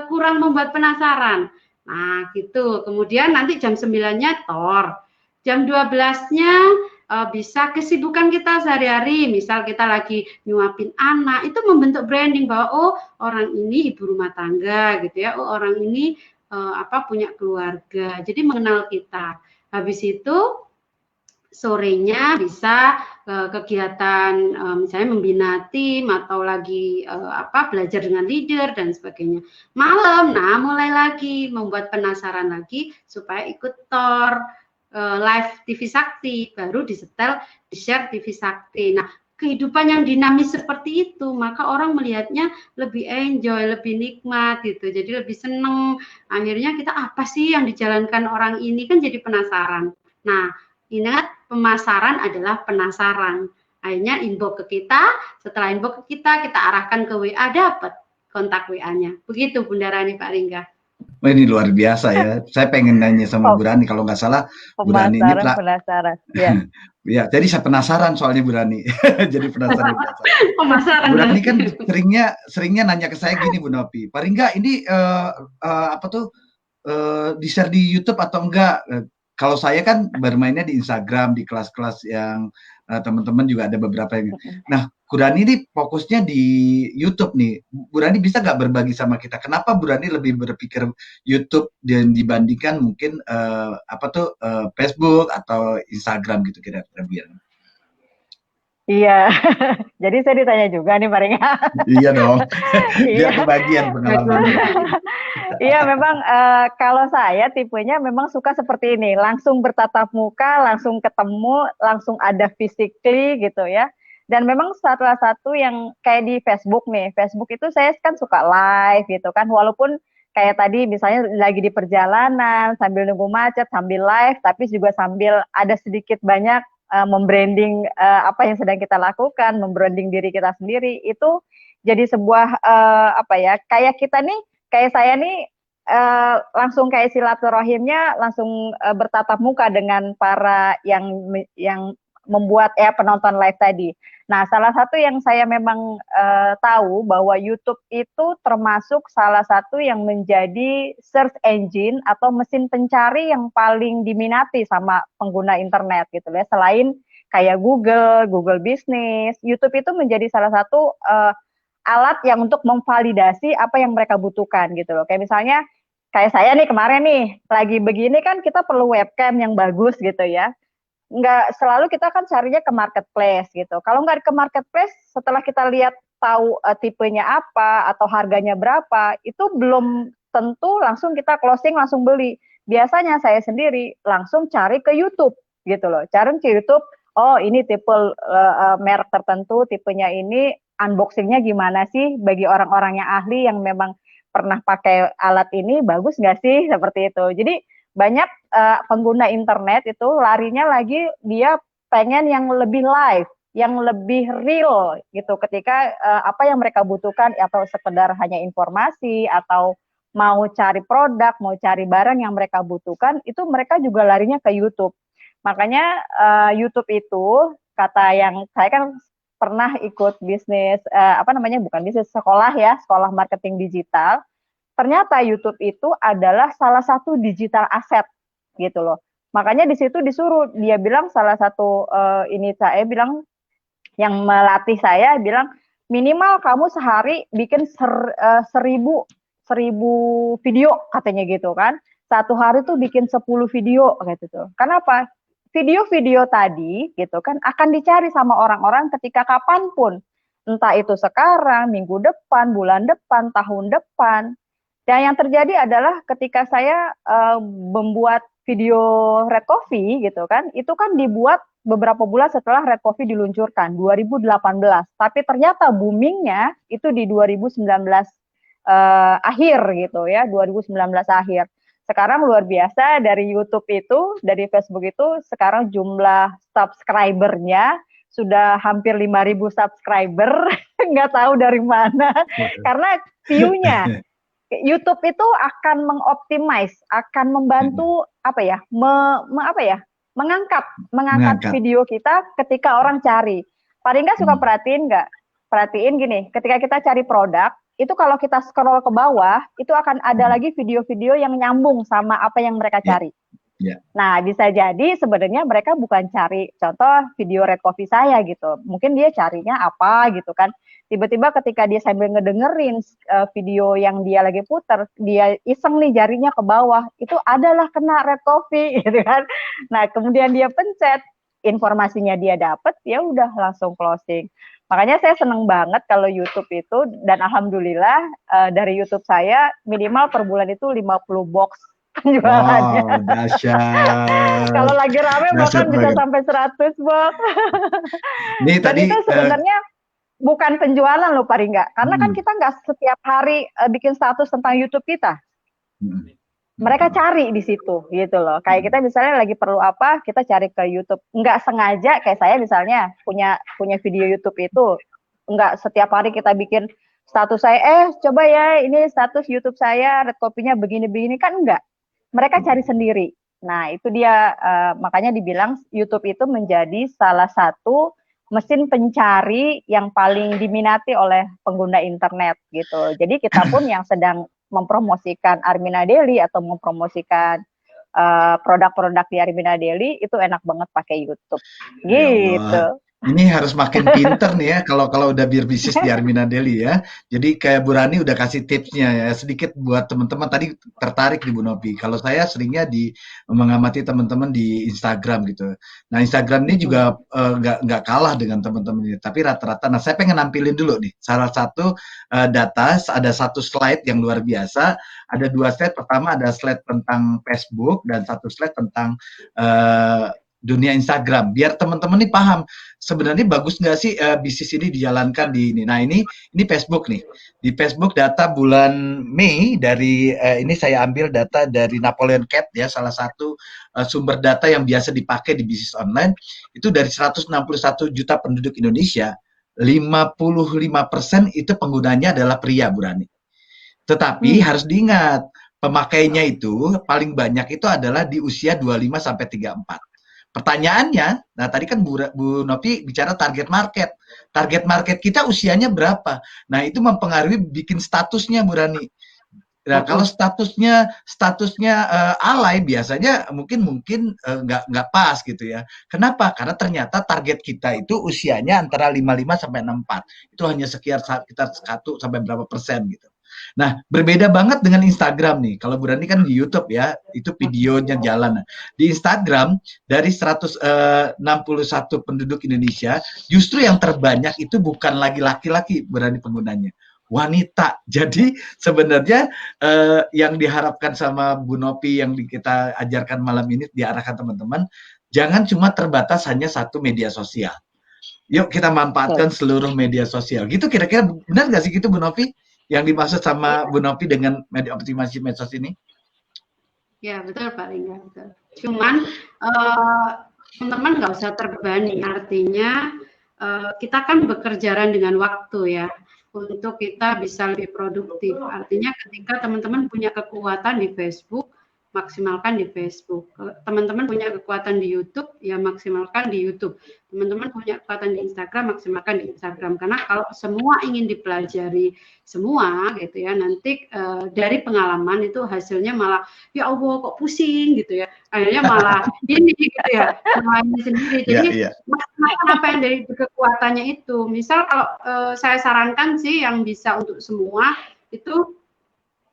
kurang membuat penasaran. Nah gitu, kemudian nanti jam 9-nya tor, jam 12-nya bisa kesibukan kita sehari-hari, misal kita lagi nyuapin anak, itu membentuk branding bahwa oh orang ini ibu rumah tangga gitu ya, oh orang ini punya keluarga, jadi mengenal kita. Habis itu sorenya bisa kegiatan misalnya membina tim atau lagi belajar dengan leader dan sebagainya. Malam, nah mulai lagi membuat penasaran lagi supaya ikut tor live TV Sakti, baru disetel di share TV Sakti. Nah kehidupan yang dinamis seperti itu, maka orang melihatnya lebih enjoy, lebih nikmat gitu, jadi lebih seneng. Akhirnya kita apa sih yang dijalankan orang ini, kan jadi penasaran. Nah ingat, pemasaran adalah penasaran. Akhirnya inbox ke kita, setelah inbox ke kita arahkan ke WA, dapat kontak WA-nya. Begitu Bunda Rani, Pak Ringga. Oh, ini luar biasa ya. Saya pengen nanya sama Bu Rani, kalau nggak salah Bu Rani ini penasaran. Ya. Ya, jadi saya penasaran soalnya Bu Rani. Jadi penasaran. Pemasaran. Bu Rani kan seringnya nanya ke saya gini Bu Novi, Pak Ringga ini di-share di YouTube atau enggak? Kalau saya kan bermainnya di Instagram, di kelas-kelas yang teman-teman juga ada beberapa yang. Nah, Bu Rani ini fokusnya di YouTube nih. Bu Rani bisa nggak berbagi sama kita? Kenapa Bu Rani lebih berpikir YouTube dan dibandingkan mungkin Facebook atau Instagram gitu kira-kira biar? Iya, jadi saya ditanya juga nih Pak Ringga. Iya dong, biar kebagian pengalaman. Iya, memang kalau saya tipenya memang suka seperti ini, langsung bertatap muka, langsung ketemu, langsung ada physically gitu ya. Dan memang salah satu yang kayak di Facebook nih, Facebook itu saya kan suka live gitu kan, walaupun kayak tadi misalnya lagi di perjalanan, sambil nunggu macet, sambil live, tapi juga sambil ada sedikit banyak membranding apa yang sedang kita lakukan, membranding diri kita sendiri, itu jadi sebuah kayak kita nih, kayak saya nih langsung kayak silaturahimnya langsung bertatap muka dengan para yang membuat penonton live tadi. Nah, salah satu yang saya memang tahu bahwa YouTube itu termasuk salah satu yang menjadi search engine atau mesin pencari yang paling diminati sama pengguna internet gitu ya. Selain kayak Google Business, YouTube itu menjadi salah satu alat yang untuk memvalidasi apa yang mereka butuhkan gitu loh. Kayak misalnya kayak saya nih kemarin nih lagi begini kan kita perlu webcam yang bagus gitu ya. nggak selalu kita kan carinya ke marketplace gitu. Kalau nggak ke marketplace, setelah kita lihat tahu tipenya apa atau harganya berapa, itu belum tentu langsung kita closing langsung beli. Biasanya saya sendiri langsung cari ke YouTube gitu loh. Cari ke YouTube, oh ini tipe merek tertentu, tipenya ini unboxingnya gimana sih bagi orang-orang yang ahli yang memang pernah pakai alat ini, bagus nggak sih seperti itu. Jadi banyak pengguna internet itu larinya lagi dia pengen yang lebih live, yang lebih real gitu ketika apa yang mereka butuhkan atau sekedar hanya informasi atau mau cari produk, mau cari barang yang mereka butuhkan, itu mereka juga larinya ke YouTube. Makanya YouTube itu kata yang saya kan pernah ikut bisnis apa namanya, bukan bisnis, sekolah ya, sekolah marketing digital. Ternyata YouTube itu adalah salah satu digital asset gitu loh. Makanya di situ disuruh, dia bilang salah satu ini saya bilang yang melatih saya bilang minimal kamu sehari bikin 1000 video katanya gitu kan. Satu hari tuh bikin 10 video gitu tuh. Kenapa? Video-video tadi gitu kan akan dicari sama orang-orang ketika kapanpun. Entah itu sekarang, minggu depan, bulan depan, tahun depan. Dan yang terjadi adalah ketika saya membuat video Red Coffee gitu kan, itu kan dibuat beberapa bulan setelah Red Coffee diluncurkan 2018. Tapi ternyata boomingnya itu di 2019 akhir gitu ya, 2019 akhir. Sekarang luar biasa dari YouTube itu, dari Facebook itu sekarang jumlah subscribernya sudah hampir 5.000 subscriber, nggak tahu dari mana, karena view-nya. YouTube itu akan mengoptimize, akan membantu apa ya, mengangkat video kita ketika orang cari. Paling nggak suka perhatiin nggak? Perhatiin gini, ketika kita cari produk, itu kalau kita scroll ke bawah, itu akan ada lagi video-video yang nyambung sama apa yang mereka cari. Nah, bisa jadi sebenarnya mereka bukan cari contoh video Red Coffee saya gitu. Mungkin dia carinya apa gitu kan. Tiba-tiba ketika dia sambil ngedengerin video yang dia lagi puter, dia iseng nih jarinya ke bawah, itu adalah kena Red Coffee gitu kan. Nah, kemudian dia pencet, informasinya dia dapat, ya udah langsung closing. Makanya saya seneng banget kalau YouTube itu, dan alhamdulillah dari YouTube saya minimal per bulan itu 50 box jualannya. Wow, dahsyat. Kalau lagi rame bahkan bisa sampai 100 box. Ini dan tadi itu sebenarnya bukan penjualan loh Pak Ringga, karena kan kita nggak setiap hari bikin status tentang YouTube kita. Mereka cari di situ gitu loh. Kayak kita misalnya lagi perlu apa, kita cari ke YouTube. Nggak sengaja, kayak saya misalnya punya video YouTube itu, nggak setiap hari kita bikin status saya, coba ya ini status YouTube saya, Red Coffee-nya begini-begini, kan enggak. Mereka cari sendiri. Nah, itu dia makanya dibilang YouTube itu menjadi salah satu mesin pencari yang paling diminati oleh pengguna internet gitu. Jadi kita pun yang sedang mempromosikan Armina Daily atau mempromosikan produk-produk di Armina Daily itu enak banget pakai YouTube. Gitu. Ini harus makin pinter nih ya kalau udah berbisnis di Armina Daily ya. Jadi kayak Bu Rani udah kasih tipsnya ya, sedikit buat teman-teman tadi tertarik di Bu Novi. Kalau saya seringnya mengamati teman-teman di Instagram gitu. Nah, Instagram ini juga nggak kalah dengan teman-teman ini, tapi rata-rata. Nah, saya pengen nampilin dulu nih salah satu data, ada satu slide yang luar biasa. Ada 2 slide. Pertama ada slide tentang Facebook dan satu slide tentang dunia Instagram, biar teman-teman nih paham sebenarnya bagus nggak sih bisnis ini dijalankan di ini. Nah, ini Facebook nih. Di Facebook data bulan Mei dari ini saya ambil data dari Napoleon Cat ya, salah satu sumber data yang biasa dipakai di bisnis online. Itu dari 161 juta penduduk Indonesia, 55% itu penggunanya adalah pria, Bu Rani. Tetapi harus diingat, pemakainya itu paling banyak itu adalah di usia 25 sampai 34. Pertanyaannya, nah tadi kan Bu Novi bicara target market. Target market kita usianya berapa? Nah, itu mempengaruhi bikin statusnya, Bu Rani. Nah, kalau statusnya alay biasanya mungkin nggak pas gitu ya. Kenapa? Karena ternyata target kita itu usianya antara 55 sampai 64. Itu hanya sekitar 1 sampai berapa persen gitu. Nah, berbeda banget dengan Instagram nih. Kalau Bu Rani kan di YouTube ya, itu videonya jalan. Nah, di Instagram dari 161 penduduk Indonesia, justru yang terbanyak itu bukan lagi laki-laki Bu Rani penggunanya, wanita. Jadi sebenarnya yang diharapkan sama Bu Nopi yang kita ajarkan malam ini, diarahkan teman-teman, jangan cuma terbatas hanya satu media sosial. Yuk kita manfaatkan seluruh media sosial. Gitu kira-kira benar nggak sih gitu Bu Novi? Yang dimaksud sama Bu Novi dengan media optimasi medsos ini? Ya betul Pak Ringga, betul. Cuman teman-teman nggak usah terbebani. Artinya kita kan bekerjaan dengan waktu ya, untuk kita bisa lebih produktif. Artinya ketika teman-teman punya kekuatan di Facebook, maksimalkan di Facebook. Teman-teman punya kekuatan di YouTube, ya maksimalkan di YouTube. Teman-teman punya kekuatan di Instagram, maksimalkan di Instagram. Karena kalau semua ingin dipelajari semua gitu ya, nanti dari pengalaman itu hasilnya malah ya Allah kok pusing gitu ya. Akhirnya malah ini gitu ya, malah ini sendiri. Jadi maksimalkan apa yang dari kekuatannya itu. Misal kalau saya sarankan sih yang bisa untuk semua itu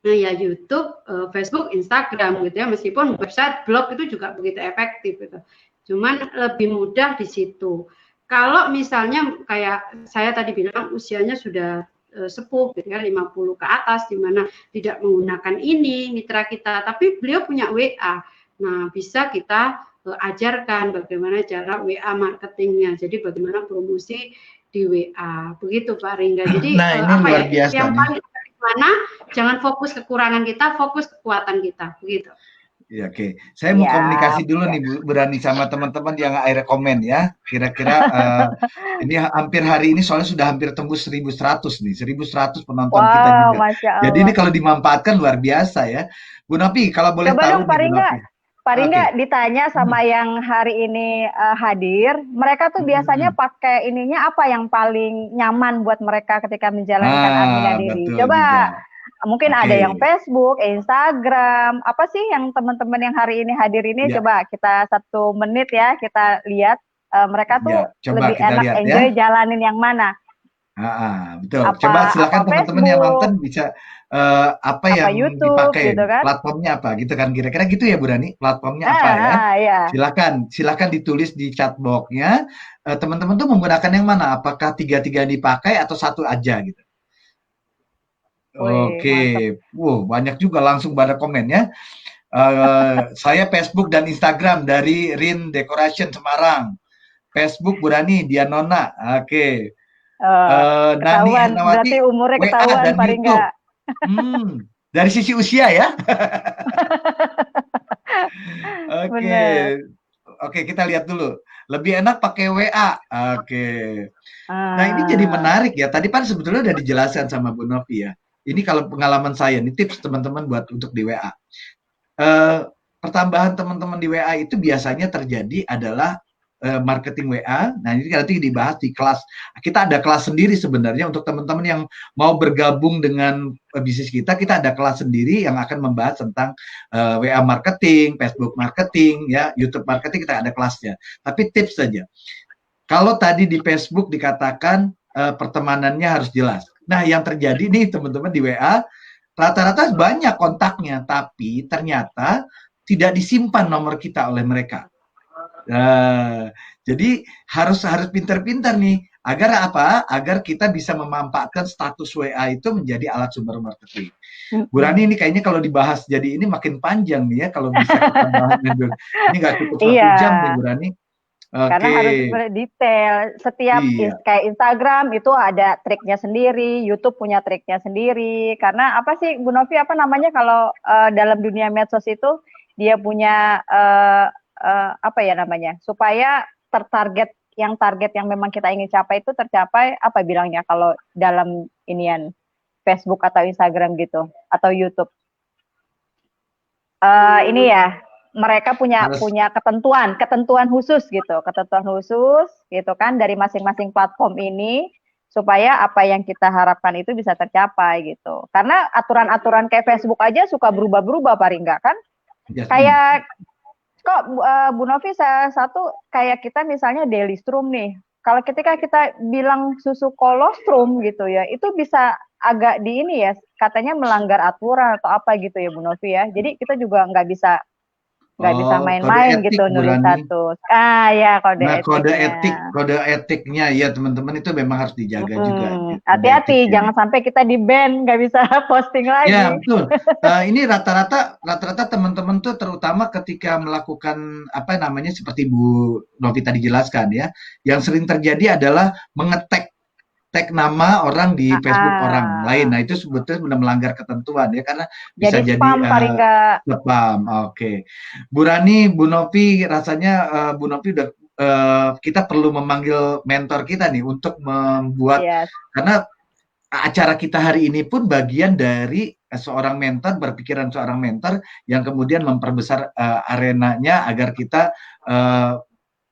ya YouTube, Facebook, Instagram gitu ya, meskipun website, blog itu juga begitu efektif gitu. Cuman lebih mudah di situ. Kalau misalnya kayak saya tadi bilang usianya sudah sepuh gitu ya, 50 ke atas, di mana tidak menggunakan ini mitra kita, tapi beliau punya WA. Nah, bisa kita ajarkan bagaimana cara WA marketingnya. Jadi bagaimana promosi di WA. Begitu Pak Ringga. Jadi nah, ini apa luar ya? biasa Yang nih. paling mana jangan fokus kekurangan kita, fokus kekuatan kita, begitu. Ya, oke. Saya mau komunikasi dulu nih Bu Rani sama teman-teman yang akhirnya komen ya. Kira-kira ini hampir hari ini soalnya sudah hampir tembus 1.100 nih, 1.100 penonton kita juga. Jadi ini kalau dimanfaatkan luar biasa ya. Bu Nopi, kalau boleh tahu Pak nih Bu Nopi. Pak Ringga ditanya sama yang hari ini hadir, mereka tuh biasanya pakai ininya apa yang paling nyaman buat mereka ketika menjalankan admin diri. Coba juga. Mungkin ada yang Facebook, Instagram, apa sih yang teman-teman yang hari ini hadir ini? Coba kita 1 menit ya, kita lihat mereka tuh lebih enak enjoy jalanin yang mana. Betul. Coba silakan teman-teman yang nonton bisa apa yang YouTube, dipakai, gitu kan? platformnya apa gitu kan, kira-kira gitu ya Bu Rani, platformnya apa ya? Ya. Silakan ditulis di chat box-nya. Teman-teman tuh menggunakan yang mana? Apakah 3-3 dipakai atau 1 aja gitu? Oke, banyak juga langsung pada komen ya. Saya Facebook dan Instagram dari Rin Decoration Semarang. Facebook Bu Rani Dianona. Oke. Nani Hernawati, WA dan YouTube. Dari sisi usia ya. Oke, kita lihat dulu. Lebih enak pakai WA. Oke. Nah, ini jadi menarik ya. Tadi kan sebetulnya udah dijelaskan sama Bu Novi ya. Ini kalau pengalaman saya, ini tips teman-teman buat untuk di WA. Pertambahan teman-teman di WA itu biasanya terjadi adalah marketing WA. Nah, ini nanti dibahas di kelas. Kita ada kelas sendiri sebenarnya untuk teman-teman yang mau bergabung dengan bisnis kita. Kita ada kelas sendiri yang akan membahas tentang WA marketing, Facebook marketing, ya, YouTube marketing, kita ada kelasnya. Tapi tips saja. Kalau tadi di Facebook dikatakan pertemanannya harus jelas. Nah, yang terjadi nih teman-teman di WA, rata-rata banyak kontaknya, tapi ternyata tidak disimpan nomor kita oleh mereka. Jadi harus pintar-pintar nih. Agar apa? Agar kita bisa memanfaatkan status WA itu menjadi alat sumber marketing. Bu Rani, ini kayaknya kalau dibahas jadi ini makin panjang nih ya, kalau bisa kita bahas. Ini nggak cukup 1 jam nih Bu Rani. Karena harus berdetail. Setiap kayak Instagram itu ada triknya sendiri, YouTube punya triknya sendiri. Karena apa sih Bu Novi, apa namanya kalau dalam dunia medsos itu dia punya apa ya namanya, supaya target yang memang kita ingin capai itu tercapai, apa bilangnya kalau dalam inian Facebook atau Instagram gitu atau YouTube. Ini ya, mereka punya ketentuan khusus gitu kan dari masing-masing platform ini, supaya apa yang kita harapkan itu bisa tercapai gitu. Karena aturan-aturan kayak Facebook aja suka berubah-berubah Pak Ringga kan. Kayak kok Bu Novi satu kayak kita misalnya Daily Strom nih. Kalau ketika kita bilang susu kolostrum gitu ya, itu bisa agak di ini ya, katanya melanggar aturan atau apa gitu ya Bu Novi ya. Jadi kita juga nggak bisa kode main-main etik, gitu Bu nulis Rani. status. Ya kode Nah, etiknya. kode etiknya ya teman-teman itu memang harus dijaga juga. Kode etik Hati-hati, ya. jangan sampai kita di-ban, nggak bisa posting Ya, lagi. betul. Ini rata-rata teman-teman tuh terutama ketika melakukan apa namanya seperti Bu Novi tadi jelaskan ya, yang sering terjadi adalah tag nama orang di Facebook orang lain. Nah, itu sebetulnya sudah melanggar ketentuan ya karena bisa Jadi jadi spam paling nggak. spam. Oke. Bu Rani, Bu Novi rasanya Bu Novi udah kita perlu memanggil mentor kita nih untuk membuat Yes. karena acara kita hari ini pun bagian dari seorang mentor, berpikiran seorang mentor yang kemudian memperbesar arenanya agar kita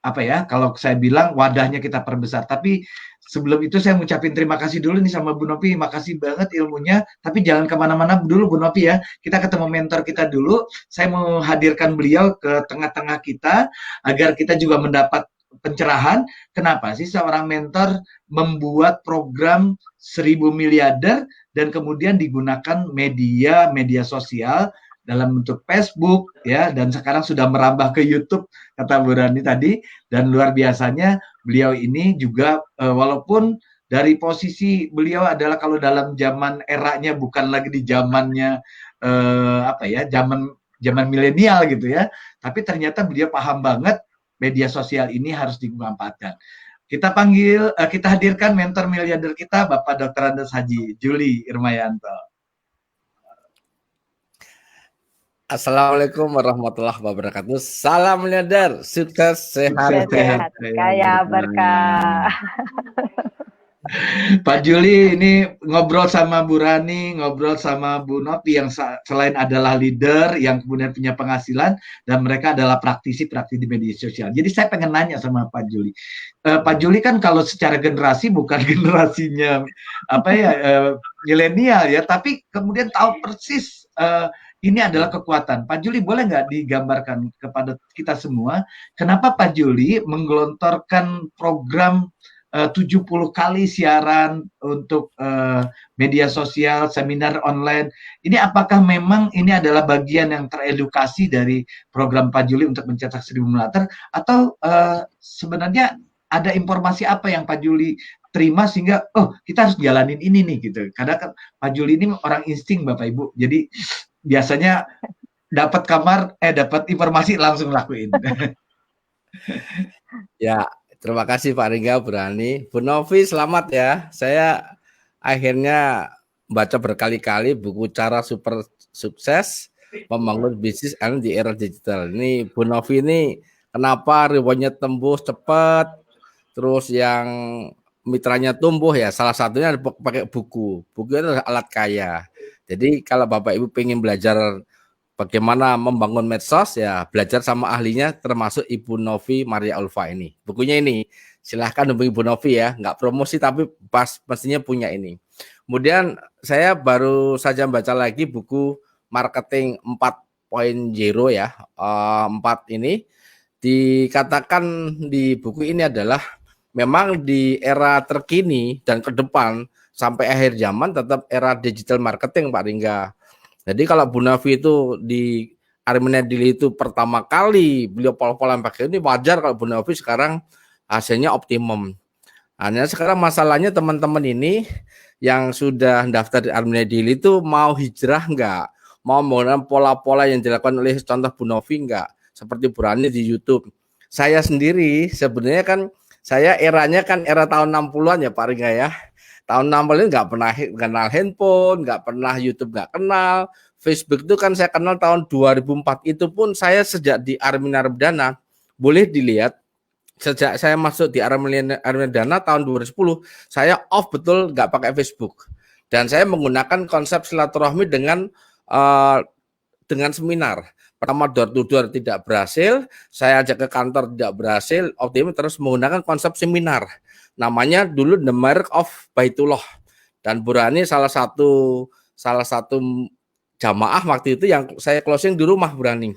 apa ya, kalau saya bilang wadahnya kita perbesar. Tapi sebelum itu saya ngucapin terima kasih dulu nih sama Bu Novi, makasih banget ilmunya. Tapi jangan kemana-mana dulu Bu Novi ya, kita ketemu mentor kita dulu. Saya mau hadirkan beliau ke tengah-tengah kita agar kita juga mendapat pencerahan. Kenapa sih seorang mentor membuat program 1000 miliarder dan kemudian digunakan media sosial dalam bentuk Facebook ya, dan sekarang sudah merambah ke YouTube kata Bu Rani tadi. Dan luar biasanya beliau ini juga walaupun dari posisi beliau adalah kalau dalam zaman eranya bukan lagi di zamannya apa ya, zaman milenial gitu ya, tapi ternyata beliau paham banget media sosial ini harus dimanfaatkan. Kita hadirkan mentor miliarder kita, Bapak Dr. Andes Haji Juli Irmayanto. Assalamualaikum warahmatullahi wabarakatuh. Salam miliarder, sukses, sehat, kaya berkah. Pak Juli ini ngobrol sama Bu Rani, ngobrol sama Bu Novi yang selain adalah leader, yang kemudian punya penghasilan, dan mereka adalah praktisi di media sosial. Jadi saya pengen nanya sama Pak Juli. Pak Juli kan kalau secara generasi bukan generasinya apa ya milenial ya, tapi kemudian tahu persis ini adalah kekuatan. Pak Juli boleh nggak digambarkan kepada kita semua kenapa Pak Juli menggelontorkan program 70 kali siaran untuk media sosial, seminar online. Ini apakah memang ini adalah bagian yang teredukasi dari program Pak Juli untuk mencetak 1000 miliarder atau sebenarnya ada informasi apa yang Pak Juli terima sehingga kita harus jalanin ini nih gitu. Karena kan Pak Juli ini orang insting Bapak Ibu. Jadi biasanya dapat informasi langsung lakuin. Ya, terima kasih Pak Ringga, Berani. Bu Novi, selamat ya. Saya akhirnya baca berkali-kali buku Cara Super Sukses Membangun Bisnis di Era Digital. Ini Bu Novi ini kenapa rewardnya tembus cepat, terus yang mitranya tumbuh ya. Salah satunya pakai buku. Buku itu adalah alat kaya. Jadi kalau Bapak Ibu pengen belajar bagaimana membangun medsos ya belajar sama ahlinya termasuk Ibu Novi Maria Ulfa ini. Bukunya ini silahkan hubungi Ibu Novi ya, nggak promosi tapi pas pastinya punya ini. Kemudian saya baru saja baca lagi buku Marketing 4.0 ya. 4 ini dikatakan di buku ini adalah memang di era terkini dan ke depan sampai akhir zaman tetap era digital marketing Pak Ringga. Jadi kalau Bu Novi itu di Armenia Daily itu pertama kali beliau pol-polan pakai ini wajar kalau Bu Novi sekarang hasilnya optimum. Hanya sekarang masalahnya teman-teman ini yang sudah daftar di Armenia Daily itu mau hijrah enggak? Mau menggunakan pola-pola yang dilakukan oleh contoh Bu Novi enggak? Seperti Bu Rani di YouTube. Saya sendiri sebenarnya kan saya eranya kan era tahun 60-an ya Pak Ringga ya. Tahun 60 nggak pernah kenal handphone, nggak pernah YouTube, nggak kenal. Facebook itu kan saya kenal tahun 2004. Itu pun saya sejak di Armina Dana, boleh dilihat, sejak saya masuk di Armina Dana tahun 2010, saya off betul nggak pakai Facebook. Dan saya menggunakan konsep silaturahmi dengan seminar. Pertama door to door tidak berhasil, saya ajak ke kantor tidak berhasil, optimis terus menggunakan konsep seminar. Namanya dulu The Mark of Baitullah. Dan Bu Rani salah satu jamaah waktu itu yang saya closing di rumah Bu Rani.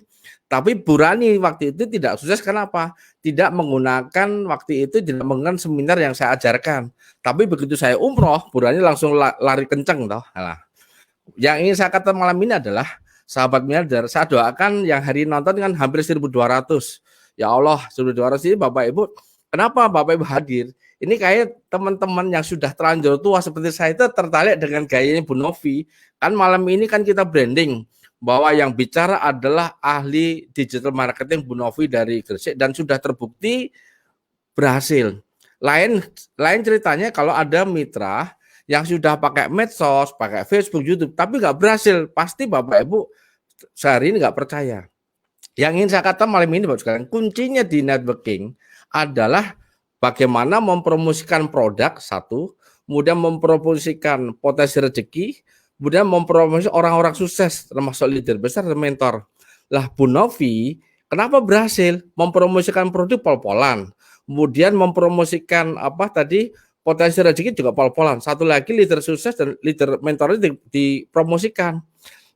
Tapi Bu Rani waktu itu tidak sukses kenapa? Tidak menggunakan waktu itu tidak menggunakan seminar yang saya ajarkan. Tapi begitu saya umroh, Bu Rani langsung lari kenceng toh. Nah, Yang ingin saya katakan malam ini adalah sahabat miliarder, saya doakan yang hari nonton kan hampir 1.200. Ya Allah, 1.200 ini Bapak Ibu, kenapa Bapak Ibu hadir? Ini kayak teman-teman yang sudah terlanjur tua seperti saya itu tertarik dengan gayanya Bu Novi. Kan malam ini kan kita branding bahwa yang bicara adalah ahli digital marketing Bu Novi dari Gresik dan sudah terbukti berhasil. Lain ceritanya kalau ada mitra yang sudah pakai medsos, pakai Facebook, YouTube, tapi nggak berhasil, pasti Bapak Ibu sehari ini nggak percaya. Yang ingin saya katakan malam ini Bapak sekalian, kuncinya di networking adalah bagaimana mempromosikan produk satu, kemudian mempromosikan potensi rezeki, kemudian mempromosikan orang-orang sukses, termasuk leader besar dan mentor. Lah Bu Novi, kenapa berhasil mempromosikan produk pol-polan, kemudian mempromosikan potensi rezeki juga pol-polan. Satu lagi leader sukses dan leader mentornya dipromosikan.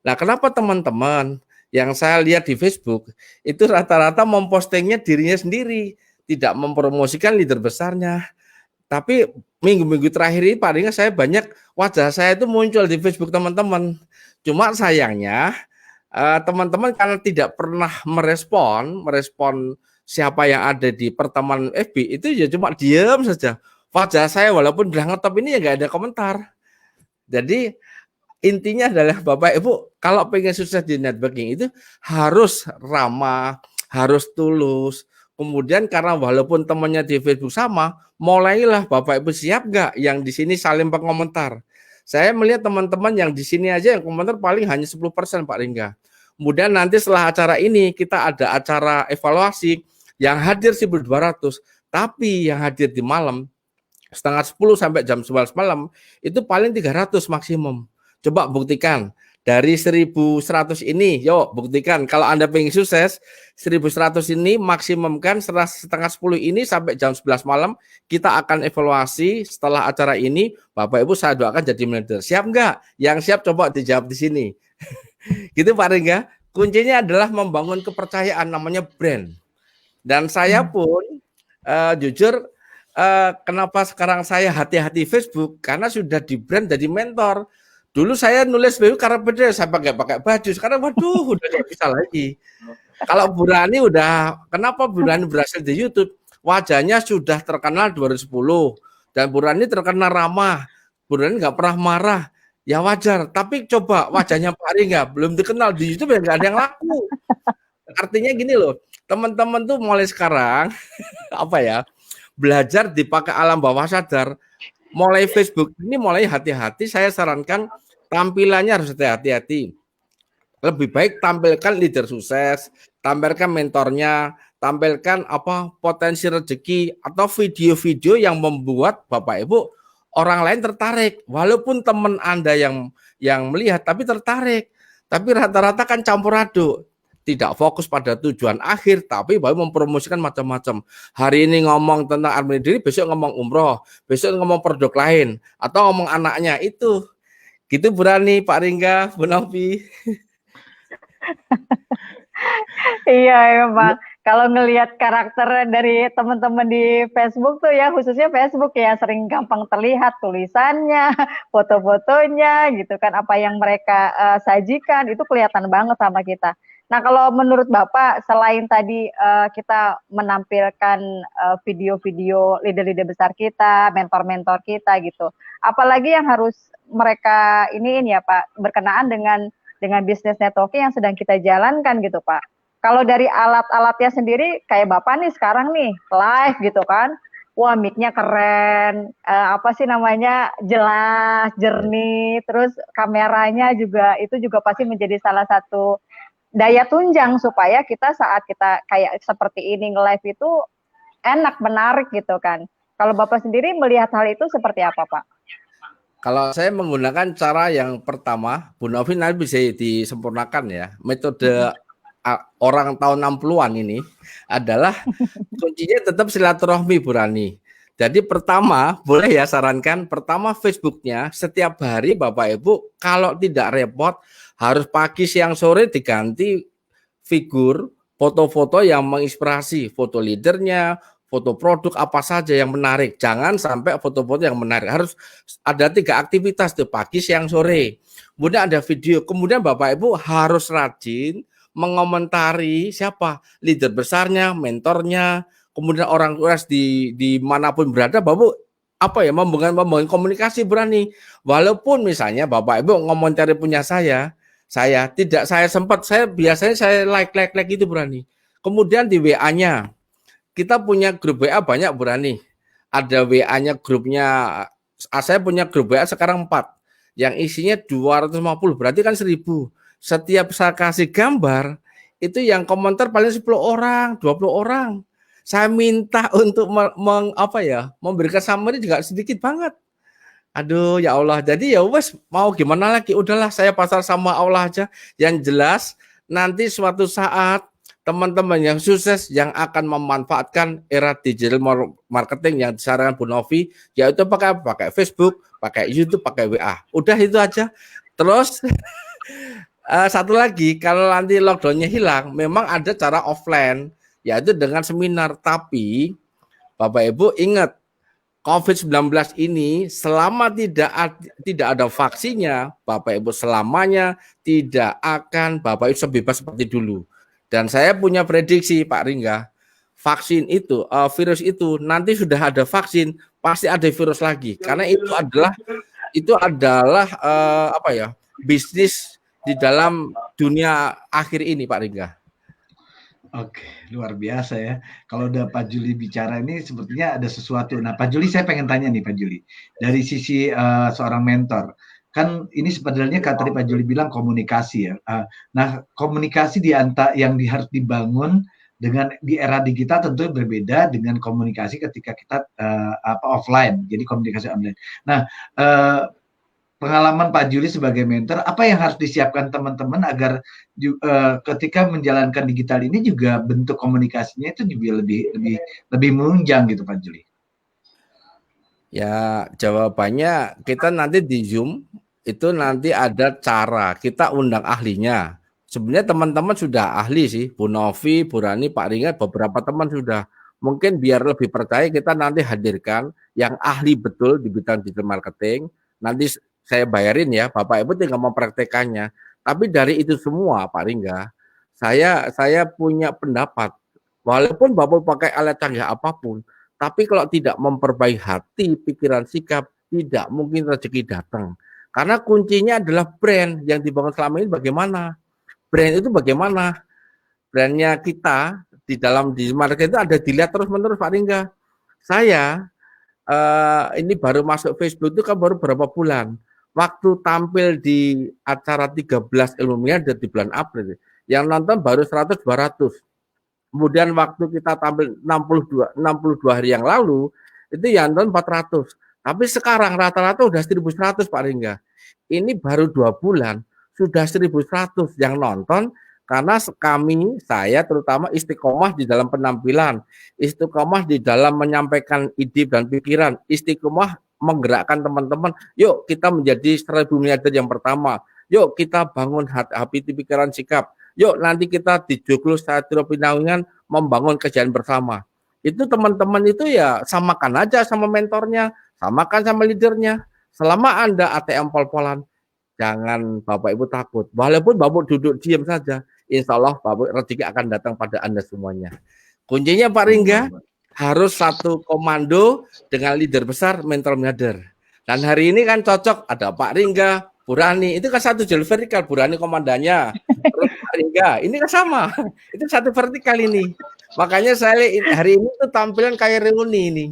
Nah, kenapa teman-teman yang saya lihat di Facebook itu rata-rata mempostingnya dirinya sendiri, tidak mempromosikan leader besarnya. Tapi minggu-minggu terakhir ini paling saya banyak wajah saya itu muncul di Facebook teman-teman. Cuma sayangnya teman-teman karena tidak pernah merespon siapa yang ada di pertemanan FB itu ya cuma diam saja. Wajah saya walaupun udah ngetop ini ya nggak ada komentar. Jadi intinya adalah Bapak Ibu kalau pengen sukses di networking itu harus ramah, harus tulus. Kemudian karena walaupun temannya di Facebook sama, mulailah Bapak Ibu siap nggak yang di sini saling pengomentar. Saya melihat teman-teman yang di sini aja yang komentar paling hanya 10% Pak Ringga. Kemudian nanti setelah acara ini kita ada acara evaluasi yang hadir 1.200, tapi yang hadir di malam setengah 10 sampai jam 11 malam itu paling 300 maksimum. Coba buktikan dari 1.100 ini, yuk buktikan kalau Anda pengen sukses 1.100 ini maksimumkan setengah 10 ini sampai jam 11 malam kita akan evaluasi setelah acara ini. Bapak Ibu saya doakan jadi manajer. Siap enggak? Yang siap coba dijawab di sini. Gitu Pak Ringga. Kuncinya adalah membangun kepercayaan namanya brand. Dan saya pun jujur kenapa sekarang saya hati-hati Facebook karena sudah di brand jadi mentor. Dulu saya nulis Facebook karena beda saya pakai baju. Sekarang waduh udah nggak bisa lagi. Kalau Bu Rani kenapa Bu Rani berhasil di YouTube? Wajahnya sudah terkenal 2010 dan Bu Rani terkenal ramah. Bu Rani nggak pernah marah. Ya wajar. Tapi coba wajahnya Pak Ringga belum dikenal di YouTube ya nggak ada yang laku. Artinya gini loh, teman-teman tuh mulai sekarang belajar dipakai alam bawah sadar. Mulai Facebook ini mulai hati-hati, saya sarankan tampilannya harus hati-hati. Lebih baik tampilkan leader sukses, tampilkan mentornya, tampilkan potensi rezeki atau video-video yang membuat Bapak Ibu orang lain tertarik. Walaupun teman Anda yang melihat tapi tertarik. Tapi rata-rata kan campur aduk. Tidak fokus pada tujuan akhir, tapi baru mempromosikan macam-macam. Hari ini ngomong tentang armani diri, besok ngomong umroh, besok ngomong produk lain, atau ngomong anaknya itu. Gitu berani Pak Ringga, Bu Novi. Iya Pak. Kalau ngelihat karakter dari teman-teman di Facebook tuh ya, khususnya Facebook ya, sering gampang terlihat tulisannya, foto-fotonya gitu kan, apa yang mereka sajikan itu kelihatan banget sama kita. Nah, kalau menurut Bapak, selain tadi kita menampilkan video-video leader-leader besar kita, mentor-mentor kita gitu, apalagi yang harus mereka ini ya Pak, berkenaan dengan bisnis networking yang sedang kita jalankan gitu Pak. Kalau dari alat-alatnya sendiri, kayak Bapak nih sekarang nih, live gitu kan, wah mic-nya keren, jelas, jernih, terus kameranya juga, itu juga pasti menjadi salah satu daya tunjang supaya kita saat kita kayak seperti ini nge-live itu enak, menarik gitu kan. Kalau Bapak sendiri melihat hal itu seperti apa Pak? Kalau saya menggunakan cara yang pertama, Bu Novi nanti bisa disempurnakan ya. Metode orang tahun 60-an ini adalah kuncinya tetap silaturahmi Bu Rani. Jadi pertama, boleh ya sarankan, pertama Facebooknya setiap hari Bapak Ibu kalau tidak repot harus pagi, siang, sore diganti figur, foto-foto yang menginspirasi, foto leadernya, foto produk apa saja yang menarik. Jangan sampai foto-foto yang menarik. Harus ada 3 aktivitas tuh, pagi, siang, sore. Kemudian ada video. Kemudian Bapak Ibu harus rajin mengomentari siapa leader besarnya, mentornya, kemudian orang tua di manapun berada, Bapak apa ya, membangun komunikasi berani. Walaupun misalnya Bapak Ibu ngomentari punya saya sempat, saya biasanya saya like itu berani. Kemudian di WA-nya, kita punya grup WA banyak berani. Ada WA-nya grupnya, saya punya grup WA sekarang 4, yang isinya 250, berarti kan 1000. Setiap saya kasih gambar, itu yang komentar paling 10 orang, 20 orang. Saya minta untuk memberikan summary juga sedikit banget. Aduh ya Allah, jadi ya wes mau gimana lagi, udahlah saya pasrah sama Allah aja. Yang jelas nanti suatu saat teman-teman yang sukses yang akan memanfaatkan era digital marketing yang disarankan Bu Novi, yaitu pakai Facebook, pakai YouTube, pakai WA. Udah itu aja. Terus satu lagi, kalau nanti lockdownnya hilang, memang ada cara offline, yaitu dengan seminar. Tapi Bapak Ibu ingat, COVID-19 ini selama tidak ada vaksinnya, Bapak Ibu selamanya tidak akan Bapak Ibu sebebas seperti dulu. Dan saya punya prediksi Pak Ringga, vaksin itu, virus itu nanti sudah ada vaksin, pasti ada virus lagi. Karena itu adalah bisnis di dalam dunia akhir ini Pak Ringga. Oke, luar biasa ya. Kalau udah Pak Juli bicara ini sepertinya ada sesuatu. Nah, Pak Juli, saya pengen tanya nih Pak Juli, dari sisi seorang mentor, kan ini sebenarnya tadi Pak Juli bilang komunikasi ya. Nah, komunikasi yang harus dibangun dengan di era digital tentu berbeda dengan komunikasi ketika kita offline, jadi komunikasi online. Nah, pengalaman Pak Juli sebagai mentor, apa yang harus disiapkan teman-teman agar ketika menjalankan digital ini juga bentuk komunikasinya itu juga lebih menunjang gitu Pak Juli? Ya jawabannya kita nanti di Zoom itu nanti ada cara kita undang ahlinya. Sebenarnya teman-teman sudah ahli sih, Bu Novi, Bu Rani, Pak Ringga, beberapa teman sudah. Mungkin biar lebih percaya kita nanti hadirkan yang ahli betul di bidang digital marketing. Nanti saya bayarin ya, Bapak Ibu tinggal mempraktekannya. Tapi dari itu semua, Pak Ringga, saya punya pendapat. Walaupun Bapak pakai alat canggih apapun, tapi kalau tidak memperbaiki hati, pikiran, sikap, tidak mungkin rezeki datang. Karena kuncinya adalah brand yang dibangun selama ini bagaimana. Brand itu bagaimana? Brandnya kita di dalam market itu ada dilihat terus-menerus, Pak Ringga. Saya ini baru masuk Facebook itu kan baru berapa bulan. Waktu tampil di acara 13 ilmu miliarder di bulan April, yang nonton baru 100-200. Kemudian waktu kita tampil 62 hari yang lalu, itu yang nonton 400. Tapi sekarang rata-rata udah 1.100 Pak Ringga. Ini baru 2 bulan, sudah 1.100 yang nonton, karena saya terutama istiqomah di dalam penampilan, istiqomah di dalam menyampaikan ide dan pikiran, istiqomah menggerakkan teman-teman, yuk kita menjadi 1.000 miliarder yang pertama, yuk kita bangun hati pikiran sikap, yuk nanti kita di Joglo Satrio Pinanggungan membangun kejayaan bersama. Itu teman-teman itu ya samakan aja sama mentornya, samakan sama leadernya. Selama Anda ATM pol-polan, jangan Bapak Ibu takut. Walaupun Bapak duduk diam saja, insya Allah Bapak rezeki akan datang pada Anda semuanya. Kuncinya Pak Ringga, harus satu komando dengan leader besar, mentor miliarder. Dan hari ini kan cocok, ada Pak Ringga, Bu Rani, itu kan satu jalur vertikal, Bu Rani komandannya, terus Pak Ringga, ini kan sama, itu satu vertikal ini. Makanya saya hari ini tuh tampilan kayak reuni ini.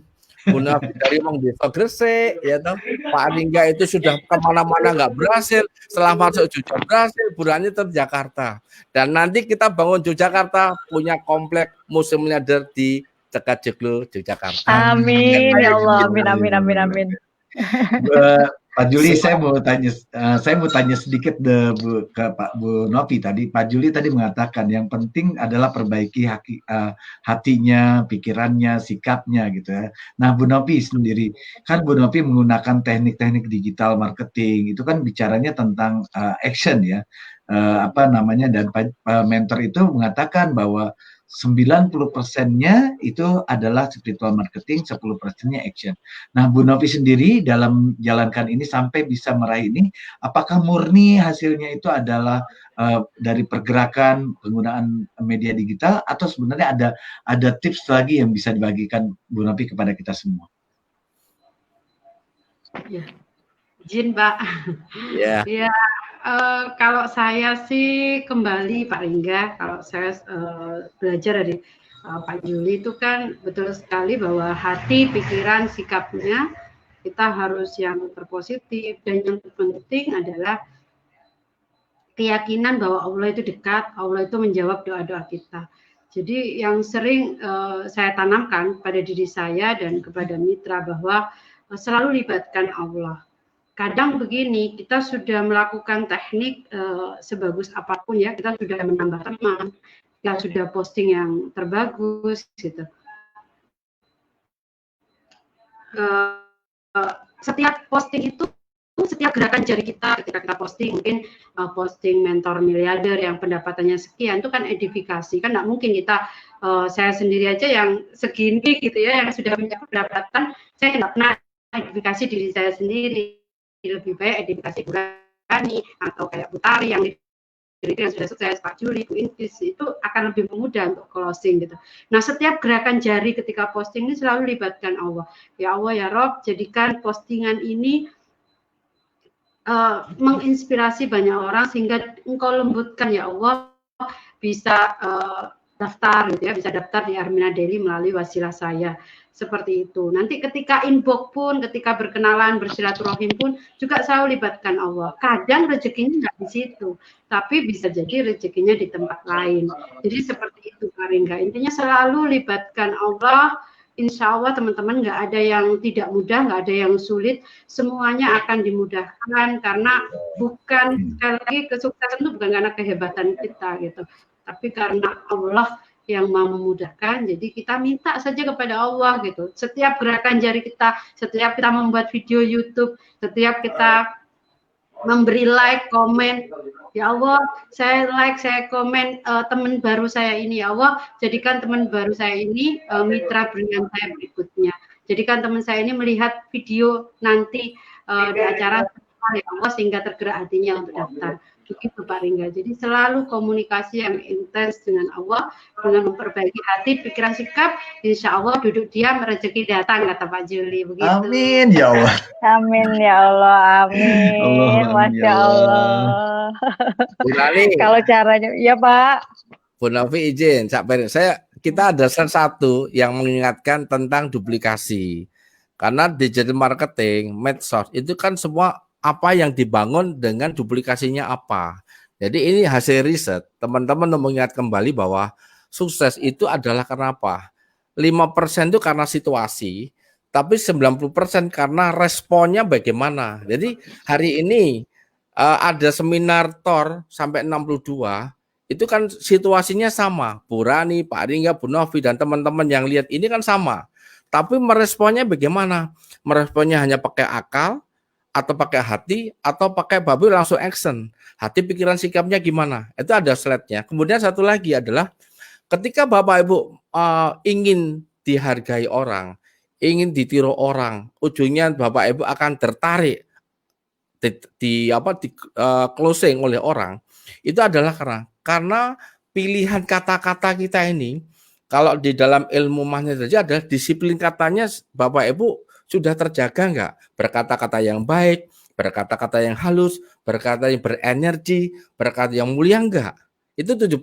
Bu Novi dari Desa Gresik, ya toh. Pak Ringga itu sudah kemana-mana nggak berhasil, setelah masuk Jogja berhasil, Bu Rani tetap Jakarta. Dan nanti kita bangun Yogyakarta, punya komplek museum miliarder di Dekat Joglo, Yogyakarta. Amin ya Allah, amin. Pak Juli, saya mau tanya sedikit ke Pak Bu Novi tadi. Pak Juli tadi mengatakan yang penting adalah perbaiki hatinya, pikirannya, sikapnya gitu ya. Nah, Bu Novi sendiri kan Bu Novi menggunakan teknik-teknik digital marketing, itu kan bicaranya tentang action ya. Dan mentor itu mengatakan bahwa 90%-nya itu adalah spiritual marketing, 10%-nya action. Nah, Bu Novi sendiri dalam jalankan ini sampai bisa meraih ini, apakah murni hasilnya itu adalah dari pergerakan penggunaan media digital, atau sebenarnya ada tips lagi yang bisa dibagikan Bu Novi kepada kita semua? Ya, izin Pak. Ya. Ya, kalau saya sih kembali Pak Ringga, kalau saya belajar dari Pak Juli itu kan betul sekali bahwa hati, pikiran, sikapnya kita harus yang terpositif, dan yang terpenting adalah keyakinan bahwa Allah itu dekat, Allah itu menjawab doa-doa kita. Jadi yang sering saya tanamkan pada diri saya dan kepada mitra bahwa selalu libatkan Allah. Kadang begini, kita sudah melakukan teknik sebagus apapun ya, kita sudah menambah teman, kita sudah posting yang terbagus gitu. Setiap posting itu, setiap gerakan jari kita ketika kita posting, mungkin posting mentor miliarder yang pendapatannya sekian, itu kan edifikasi. Kan nggak mungkin kita, saya sendiri aja yang segini gitu ya, yang sudah punya pendapatan, saya nggak pernah edifikasi diri saya sendiri. Lebih baik edifikasi Burani atau kayak Butari yang sudah sukses, Pak Juli, Bu Intis, itu akan lebih mudah untuk closing gitu. Nah, setiap gerakan jari ketika posting ini selalu libatkan Allah. Ya Allah, ya Rob, jadikan postingan ini menginspirasi banyak orang sehingga Engkau lembutkan ya Allah, bisa daftar gitu ya, bisa daftar di Armina Daily melalui wasilah saya. Seperti itu. Nanti ketika inbox pun, ketika berkenalan, bersilaturahim pun juga selalu libatkan Allah. Kadang rezekinya nggak di situ, tapi bisa jadi rezekinya di tempat lain. Jadi seperti itu Pak Ringga. Intinya selalu libatkan Allah. Insya Allah teman-teman nggak ada yang tidak mudah, nggak ada yang sulit. Semuanya akan dimudahkan karena bukan, sekali lagi, kesuksesan itu bukan karena kehebatan kita gitu, tapi karena Allah yang mau memudahkan. Jadi kita minta saja kepada Allah gitu. Setiap gerakan jari kita, setiap kita membuat video YouTube, setiap kita memberi like, komen, ya Allah, saya like, saya komen teman baru saya ini, ya Allah, jadikan teman baru saya ini mitra brilian saya berikutnya. Jadikan teman saya ini melihat video nanti di acara, ya Allah, sehingga tergerak hatinya untuk daftar. Begitu Pak Ringga. Jadi selalu komunikasi yang intens dengan Allah, dengan memperbaiki hati, pikiran, sikap, insya Allah duduk diam, rezeki datang, kata Pak Juli. Begitu. Amin ya Allah. Amin ya Allah, amin. Masya Allah. Bu Nani, Kalau caranya, ya Pak. Bu Novi izin, kita ada satu yang mengingatkan tentang duplikasi. Karena digital marketing, medsos itu kan semua apa yang dibangun dengan duplikasinya apa. Jadi ini hasil riset. Teman-teman mengingat kembali bahwa sukses itu adalah karena apa? 5% itu karena situasi, tapi 90% karena responnya bagaimana. Jadi hari ini ada seminar TOR sampai 62, itu kan situasinya sama. Bu Rani, Pak Ringga, Bu Novi, dan teman-teman yang lihat ini kan sama. Tapi meresponnya bagaimana? Meresponnya hanya pakai akal, atau pakai hati, atau pakai babi langsung action. Hati, pikiran, sikapnya gimana? Itu ada slide-nya. Kemudian satu lagi adalah ketika Bapak Ibu ingin dihargai orang, ingin ditiru orang, ujungnya Bapak Ibu akan tertarik di closing oleh orang. Itu adalah karena pilihan kata-kata kita ini, kalau di dalam ilmu manajerial adalah disiplin katanya Bapak Ibu sudah terjaga enggak? Berkata-kata yang baik, berkata-kata yang halus, berkata yang berenergi, berkata yang mulia enggak? Itu 7%.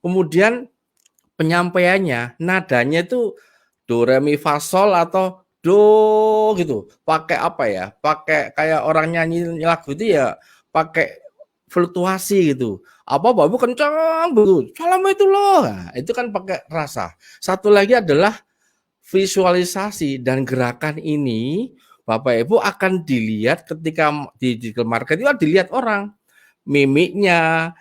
Kemudian penyampaiannya, nadanya itu do, re, mi, fa, sol atau do gitu. Pakai apa ya? Pakai kayak orang nyanyi lagu itu ya pakai fluktuasi gitu. Apa Bapak kencang begitu. Salam itu loh. Nah, itu kan pakai rasa. Satu lagi adalah visualisasi dan gerakan ini Bapak Ibu akan dilihat ketika di digital marketing itu dilihat orang, mimiknya,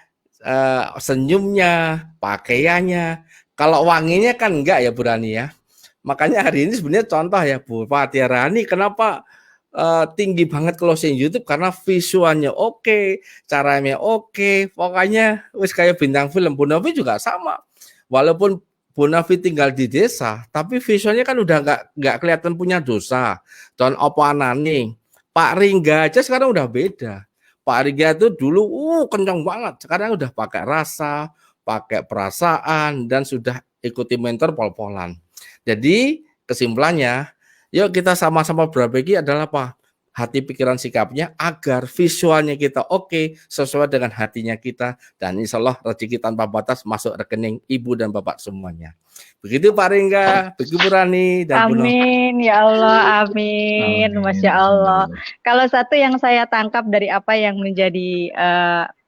senyumnya, pakaiannya. Kalau wanginya kan enggak ya Bu Rani ya. Makanya hari ini sebenarnya contoh ya Bu Fatia Rani kenapa tinggi banget closing YouTube karena visualnya oke, caranya oke, pokoknya wis kayak bintang film. Bu Novi juga sama. walaupun Bu Novi tinggal di desa, tapi visualnya kan udah nggak kelihatan punya dosa. Don opo anane. Pak Ringga aja sekarang udah beda. Pak Ringga itu dulu kencang banget, sekarang udah pakai rasa, pakai perasaan, dan sudah ikuti mentor pol-polan. Jadi kesimpulannya, yuk kita sama-sama berbagi adalah apa? Hati, pikiran, sikapnya agar visualnya kita oke, sesuai dengan hatinya kita, dan insya Allah rezeki tanpa batas masuk rekening ibu dan bapak semuanya. Begitu Pak Ringga, begitu Bu Rani dan Bu Novi. Amin, ya Allah, amin, Masya Allah. Kalau satu yang saya tangkap dari apa yang menjadi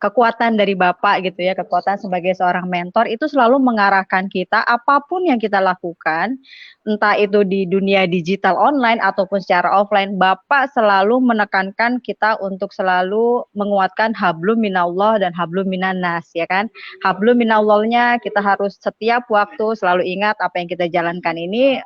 kekuatan dari Bapak gitu ya, kekuatan sebagai seorang mentor itu selalu mengarahkan kita apapun yang kita lakukan, entah itu di dunia digital online ataupun secara offline, Bapak selalu menekankan kita untuk selalu menguatkan hablum minallah dan hablum minannas, ya kan? Hablum minallahnya kita harus setiap waktu selalu ingat apa yang kita jalankan ini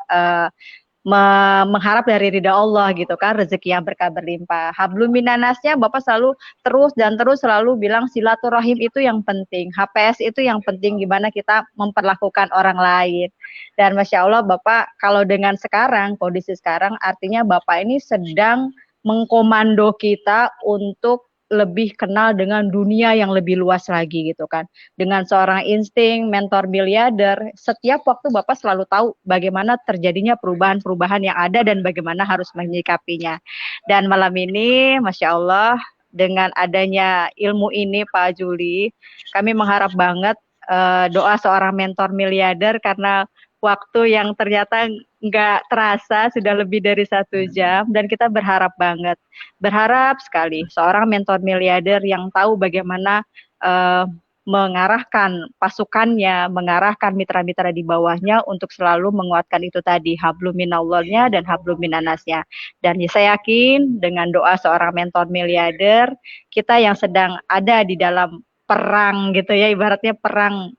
mengharap dari ridha Allah gitu kan, rezeki yang berkah berlimpah. Hablum minanasnya Bapak selalu terus selalu bilang silaturahim itu yang penting, HPS itu yang penting, gimana kita memperlakukan orang lain. Dan Masya Allah Bapak kalau dengan sekarang, kondisi sekarang artinya Bapak ini sedang mengkomando kita untuk lebih kenal dengan dunia yang lebih luas lagi gitu kan. Dengan seorang insting mentor miliarder, setiap waktu Bapak selalu tahu bagaimana terjadinya perubahan-perubahan yang ada dan bagaimana harus menyikapinya. Dan malam ini, Masya Allah, dengan adanya ilmu ini Pak Juli, kami mengharap banget doa seorang mentor miliarder karena waktu yang ternyata nggak terasa sudah lebih dari 1 jam dan kita berharap sekali seorang mentor miliarder yang tahu bagaimana mengarahkan pasukannya, mengarahkan mitra-mitra di bawahnya untuk selalu menguatkan itu tadi, hablum minallahnya dan hablum minanasnya. Dan saya yakin dengan doa seorang mentor miliarder, kita yang sedang ada di dalam perang gitu ya, ibaratnya perang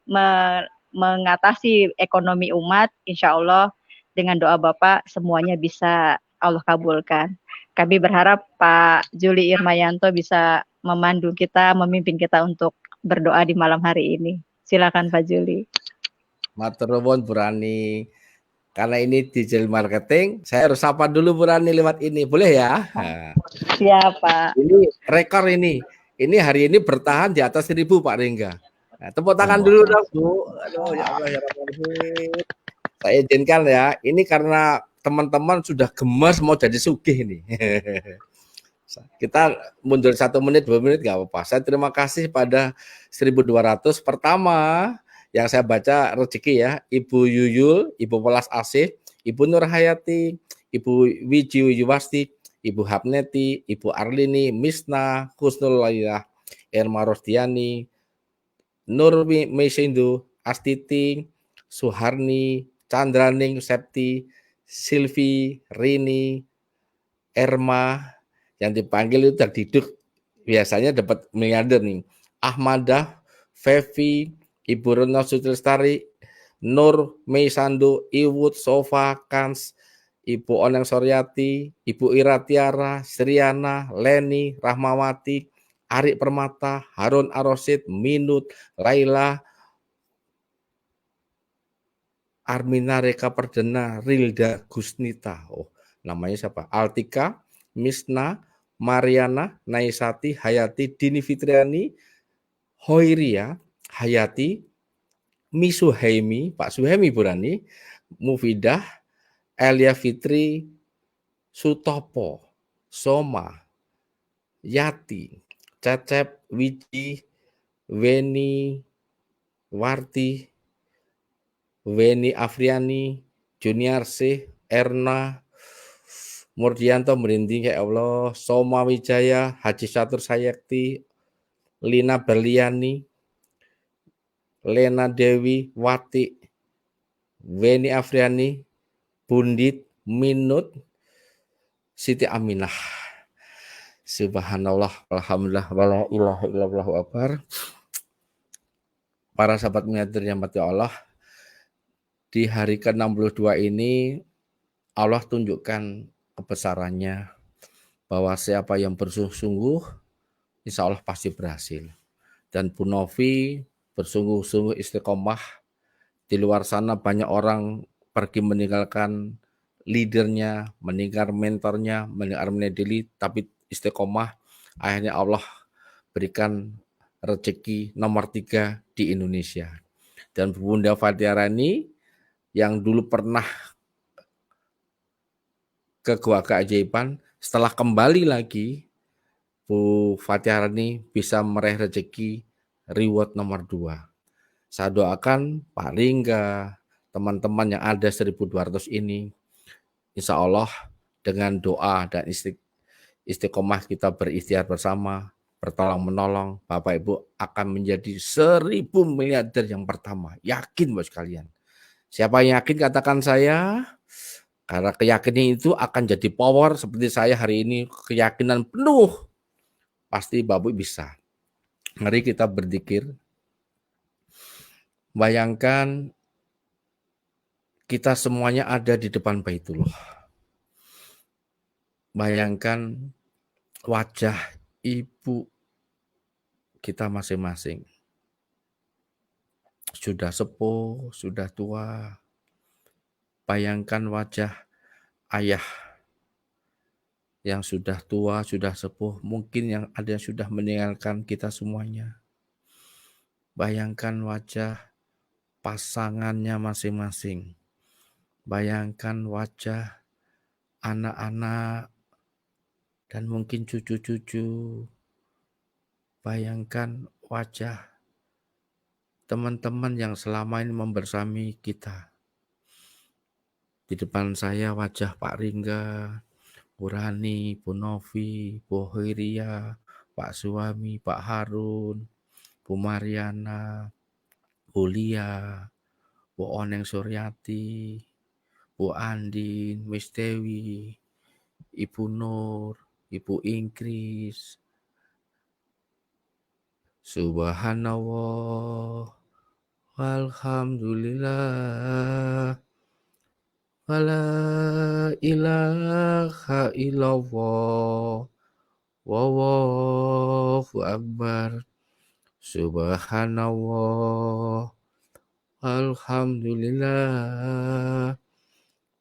mengatasi ekonomi umat, insya Allah dengan doa Bapak semuanya bisa Allah kabulkan. Kami berharap Pak Juli Irmayanto bisa memandu kita, memimpin kita untuk berdoa di malam hari ini. Silakan Pak Juli. Matur nuwun Bu Rani. Karena ini digital marketing, saya harus sapa dulu Bu Rani lewat ini. Boleh ya? Siapa? Ini rekor ini. Ini hari ini bertahan di atas 1.000 Pak Ringga. Nah, tepuk tangan dulu dong Bu. Aduh ya Allah ya Rabbi. Saya izinkan ya. Ini karena teman-teman sudah gemes mau jadi sugih ini. Kita mundur 1 menit 2 menit nggak apa-apa. Saya terima kasih pada 1.200 pertama yang saya baca rezeki ya. Ibu Yuyul, Ibu Polas Asih, Ibu Nur Hayati, Ibu Wiji Wijiwasti, Ibu Hapneti, Ibu Arlini, Misna, Husnul Lailah, Erma Rosdiani, Nur Mesindu, Astiti, Suharni, Chandraning, Septi, Silvi, Rini, Erma, yang dipanggil itu terdiduk biasanya dapat miliarder nih. Ahmadah, Fevi, Ibu Reno Sutristari, Nur Meisando, Iwud, Sofa, Kans, Ibu Oneng Soryati, Ibu Iratiara, Sriana, Leni, Rahmawati, Arik Permata, Harun Arosid, Minut, Laila, Armina Reka Perdana, Rilda Gusnita. Oh, namanya siapa? Altika, Misna, Mariana, Naisati, Hayati, Dini Fitriani, Hoiria, Hayati, Misuhaimi, Pak Suhaimi Burani, Mufidah, Elia Fitri, Sutopo, Soma, Yati, Cecep, Wiji, Weni, Warti, Weni Afriani, Juniarse, Erna, Murdianto merinding ya Allah, Soma Wijaya, Haji Satur Sayekti, Lina Berliani, Lena Dewi Wati, Weni Afriani, Bundit, Minut, Siti Aminah. Subhanallah, alhamdulillah, wala ilaha illallah akbar. Para sahabat miniatur yang mati Allah, di hari ke-62 ini Allah tunjukkan kebesarannya bahwa siapa yang bersungguh-sungguh insya Allah pasti berhasil. Dan Bu Novi bersungguh-sungguh istiqomah Di luar sana banyak orang pergi meninggalkan leadernya, meninggalkan mentornya, meninggalkan menedili, tapi istiqomah. Akhirnya Allah berikan rezeki nomor 3 di Indonesia. Dan Bunda Fatiarani yang dulu pernah ke Gua Keajaiban, setelah kembali lagi, Bu Fatiarani bisa meraih rezeki reward nomor 2. Saya doakan Pak Ringga, teman-teman yang ada 1.200 ini, insya Allah dengan doa dan istiqomah kita berikhtiar bersama, bertolong menolong, Bapak Ibu akan menjadi 1.000 miliarder yang pertama. Yakin bos kalian. Siapa yang yakin katakan saya, karena keyakinan itu akan jadi power seperti saya hari ini, keyakinan penuh. Pasti Bapak bisa. Mari kita berzikir. Bayangkan kita semuanya ada di depan Baitullah. Bayangkan wajah ibu kita masing-masing. Sudah sepuh, sudah tua. Bayangkan wajah ayah yang sudah tua, sudah sepuh. Mungkin yang ada yang sudah meninggalkan kita semuanya. Bayangkan wajah pasangannya masing-masing. Bayangkan wajah anak-anak dan mungkin cucu-cucu. Bayangkan wajah teman-teman yang selama ini membersami kita. Di depan saya wajah Pak Ringga, Bu Rani, Bu Novi, Bu Hoiria, Pak Suami, Pak Harun, Bu Mariana, Bu Lia, Bu Oneng Suryati, Bu Andin, Miss Dewi, Ibu Nur, Ibu Ingkris. Subhanallah, walhamdulillah, wala ilaha illallah, wallahu akbar. Subhanallah, alhamdulillah,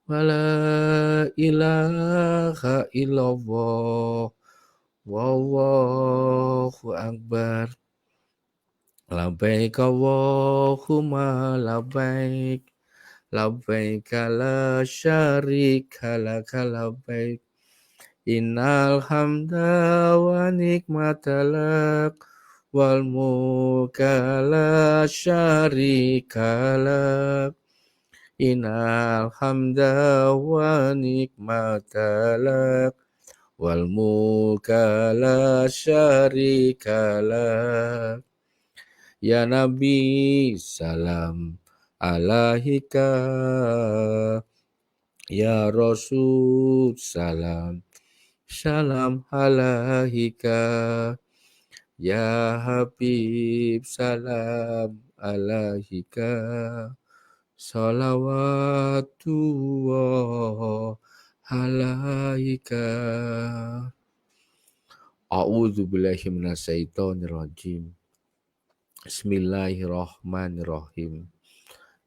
wala ilaha illallah, wallahu akbar. Labbaik Allahumma labbaik, labbaik la syarika laka labbaik, innal hamda wa nikmata lak, wal mulka la syarika lak, innal hamda wa nikmata lak, wal mulka la syarika lak. Ya Nabi salam alaika, ya Rasul salam alaika, ya Habib salam alaika, salawatullah alaika. A'udzubillahi minasyaitonir rajim. Bismillahirrahmanirrahim.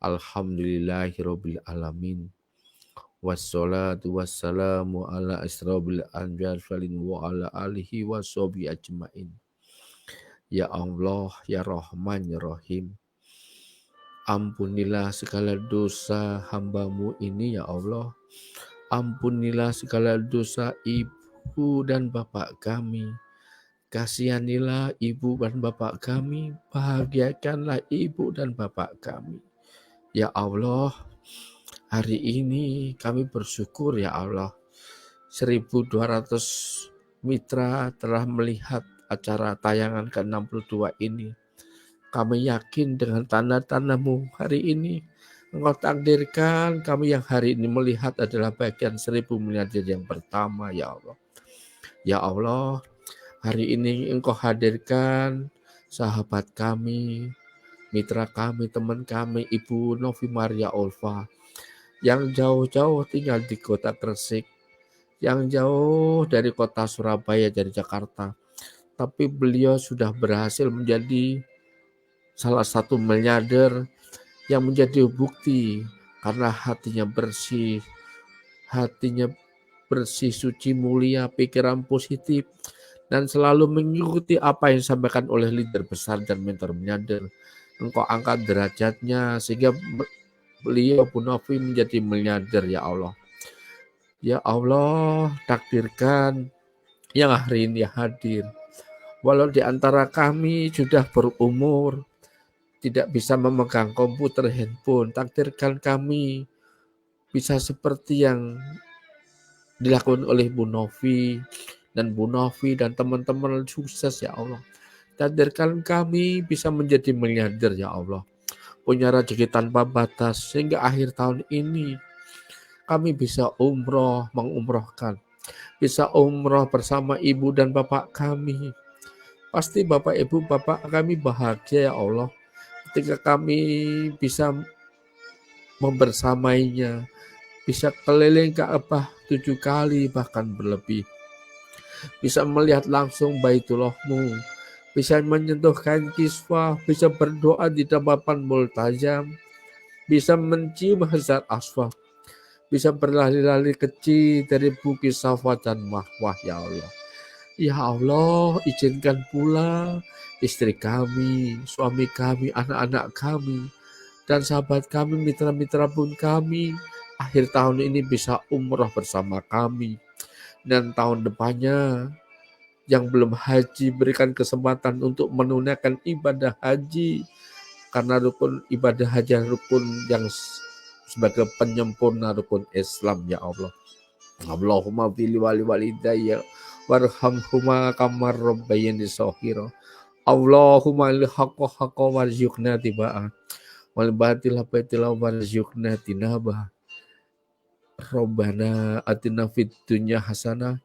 Alhamdulillahirabbil alamin. Wassalatu wassalamu ala asrofil anbiya'i wa ala alihi washabihi ajmain. Ya Allah, ya Rahman, ya Rahim. Ampunilah segala dosa hamba-Mu ini ya Allah. Ampunilah segala dosa ibu dan bapak kami. Kasihanilah ibu dan bapak kami, bahagiakanlah ibu dan bapak kami. Ya Allah, hari ini kami bersyukur ya Allah, 1.200 mitra telah melihat acara tayangan ke-62 ini. Kami yakin dengan tanda-tanda-Mu hari ini, Engkau takdirkan kami yang hari ini melihat adalah bagian 1.000 miliarder yang pertama ya Allah. Ya Allah, hari ini Engkau hadirkan sahabat kami, mitra kami, teman kami, Ibu Novi Maria Olva, yang jauh-jauh tinggal di kota Gresik, yang jauh dari kota Surabaya, dari Jakarta. Tapi beliau sudah berhasil menjadi salah satu miliarder yang menjadi bukti karena hatinya bersih, suci, mulia, pikiran positif, dan selalu mengikuti apa yang disampaikan oleh leader besar dan mentor miliarder. Engkau angkat derajatnya sehingga beliau Bu Novi menjadi miliarder, ya Allah. Ya Allah, takdirkan yang hari ini hadir. Walau di antara kami sudah berumur, tidak bisa memegang komputer, handphone, takdirkan kami bisa seperti yang dilakukan oleh Bu Novi dan teman-teman sukses, ya Allah. Takdirkan kami bisa menjadi miliarder, ya Allah. Punya rezeki tanpa batas sehingga akhir tahun ini kami bisa mengumrohkan. Bisa umroh bersama ibu dan bapak kami. Pasti bapak ibu bapak kami bahagia, ya Allah. Ketika kami bisa membersamainya, bisa keliling Ka'bah 7 kali bahkan berlebih, bisa melihat langsung Baitullah-Mu, bisa menyentuh kain kiswah, bisa berdoa di depan multajam, bisa mencium Hajar Aswad, bisa berlari-lari kecil dari Bukit Safa dan Marwah, ya Allah. Ya Allah, izinkan pula istri kami, suami kami, anak-anak kami, dan sahabat kami, mitra-mitra pun kami, akhir tahun ini bisa umroh bersama kami. Dan tahun depannya, yang belum haji, berikan kesempatan untuk menunaikan ibadah haji. Karena rukun ibadah haji rukun yang sebagai penyempurna rukun Islam, ya Allah. Allahumma fili wali walidayya warhamhuma kamar rabbayani shaghira. Allahumma lil haqqa haqqa warzuqna tibaa wal batila batila warzuqna tinaba. Rabbana atina fid dunya hasanah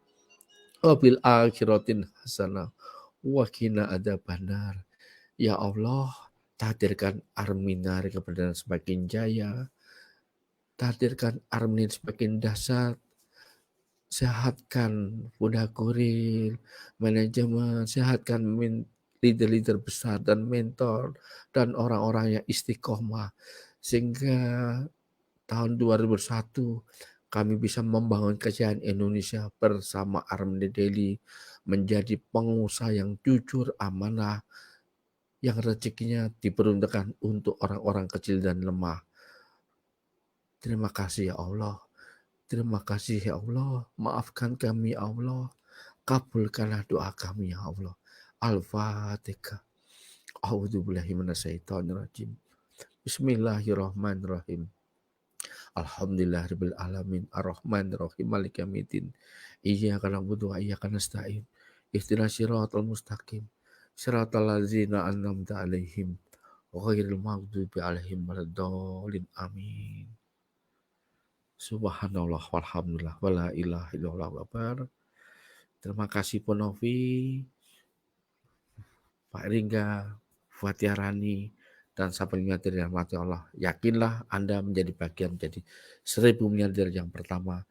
wa fil akhiratin hasanah wa qina adzabannar. Ya Allah, takdirkan Armina kepada semakin jaya, takdirkan Armin semakin dahsyat, sehatkan Bunda Kurir, manajemen, sehatkan leader-leader besar dan mentor, dan orang-orang yang istiqomah, sehingga tahun 2001 kami bisa membangun kejayaan Indonesia bersama Armin Deli, menjadi pengusaha yang jujur, amanah, yang rezekinya diperuntukkan untuk orang-orang kecil dan lemah. Terima kasih, ya Allah. Terima kasih, ya Allah. Maafkan kami, ya Allah. Kabulkanlah doa kami, ya Allah. Al-Fatihah. A'udzubillahi minasyaitonirrajim. Bismillahirrahmanirrahim. Alhamdulillahirabbil alamin. Arrahmanirrahim. Maliki yaumiddin. Iyyaka na'budu wa iyyaka nasta'in. Ihdinas siratal mustaqim. Siratal ladzina an'amta 'alaihim ghairil maghdubi 'alaihim waladdallin. Amin. Subhanallah walhamdulillah wala ilaha illallah wabar. Terima kasih Bu Novi, Pak Ringga, Fatiarani, dan sahabat miliarder yang mati Allah. Yakinlah Anda menjadi bagian jadi 1000 miliarder yang pertama.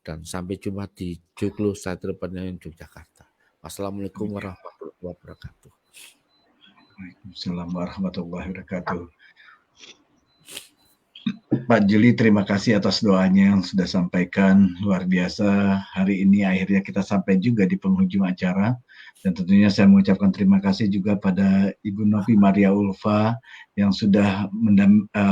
Dan sampai jumpa di Joglo Satria Penyanyi Yogyakarta. Wassalamualaikum warahmatullahi wabarakatuh. Waalaikumsalam warahmatullahi wabarakatuh. Pak Juli, terima kasih atas doanya yang sudah sampaikan, luar biasa. Hari ini akhirnya kita sampai juga di penghujung acara, dan tentunya saya mengucapkan terima kasih juga pada Ibu Novi Maria Ulfa yang sudah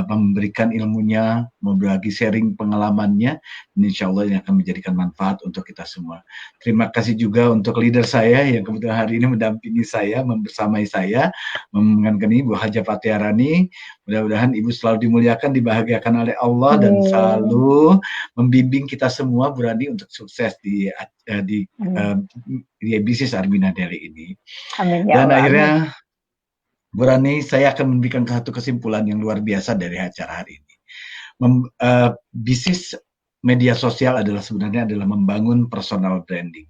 memberikan ilmunya, berbagi sharing pengalamannya, dan insya Allah ini akan menjadikan manfaat untuk kita semua. Terima kasih juga untuk leader saya yang kebetulan hari ini mendampingi saya, membersamai saya, mengenai Ibu Haja Fatiarani. Mudah-mudahan Ibu selalu dimuliakan, dibahagiakan oleh Allah, dan selalu membimbing kita semua, Bu Rani, untuk sukses di bisnis Armina Deli ini. Amin, ya dan Allah, akhirnya, Bu Rani, saya akan memberikan satu kesimpulan yang luar biasa dari acara hari ini. Bisnis media sosial sebenarnya adalah membangun personal branding.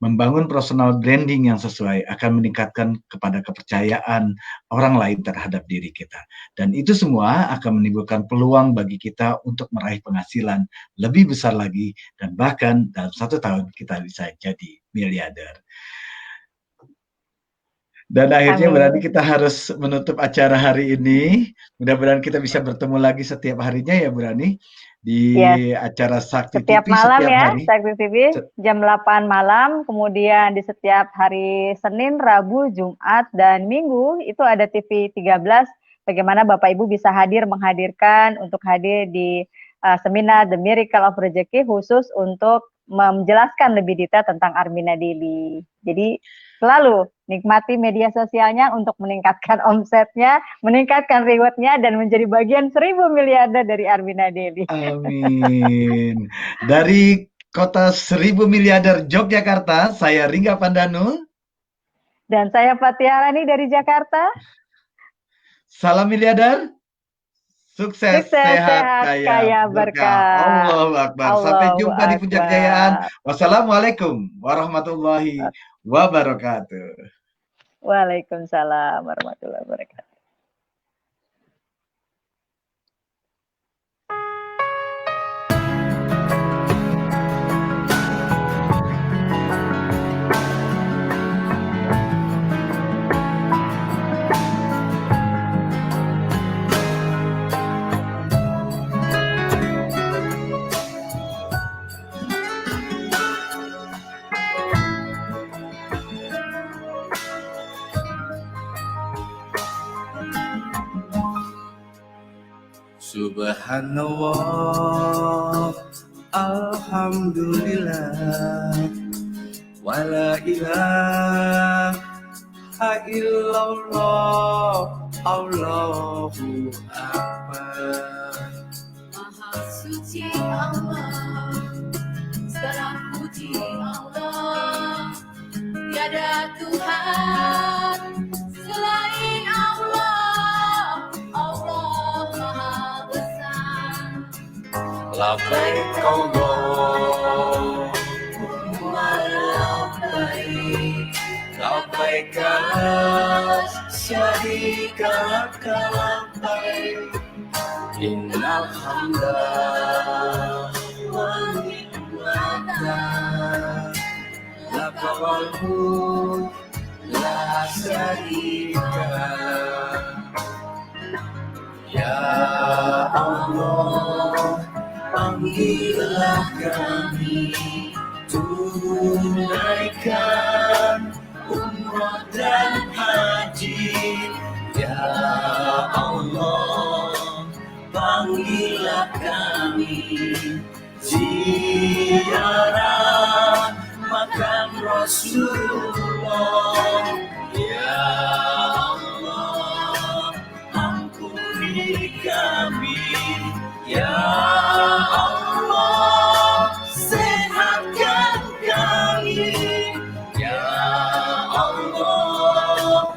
Membangun personal branding yang sesuai akan meningkatkan kepada kepercayaan orang lain terhadap diri kita. Dan itu semua akan menimbulkan peluang bagi kita untuk meraih penghasilan lebih besar lagi, dan bahkan dalam 1 tahun kita bisa jadi miliarder. Dan akhirnya berarti Amin. kita harus menutup acara hari ini. Mudah-mudahan kita bisa bertemu lagi setiap harinya ya, Bu Rani, di Ya, acara Sakti setiap TV malam setiap ya, hari. Sakti TV jam 8 malam, kemudian di setiap hari Senin, Rabu, Jumat, dan Minggu itu ada TV 13. Bagaimana Bapak Ibu bisa menghadirkan untuk hadir di seminar The Miracle of Rezeki khusus untuk menjelaskan lebih detail tentang Armina Daily. Jadi selalu nikmati media sosialnya untuk meningkatkan omsetnya, meningkatkan rewardnya, dan menjadi bagian 1000 miliarder dari Armina Daily. Amin. Dari kota 1000 miliarder Yogyakarta, saya Ringga Pandanu. Dan saya Fatia Rani dari Jakarta. Salam miliarder. Sukses, sehat, kaya, berkah. Allahu Akbar. Sampai Allahu jumpa di puncak jayaan. Akbar. Wassalamualaikum warahmatullahi wabarakatuh. Waalaikumsalam warahmatullahi wabarakatuh. Subhanallah, alhamdulillah, wala ilaha illallah, Allahu Akbar. Maha suci Allah, segala puji Allah, tiada Tuhan selain Allah, Allah Maha Besar. Labbaik Allahumma labbaik, labbaik la syarika laka labbaik, innal hamda wan ni'mata laka wal mulk la syarika lak. Ya Allah, panggillah kami, tunaikan umrah dan haji. Ya Allah, panggillah kami, ziarah makam Rasulullah. Ya Allah, ampuni kami. Ya Allah, sehatkan kami. Ya Allah,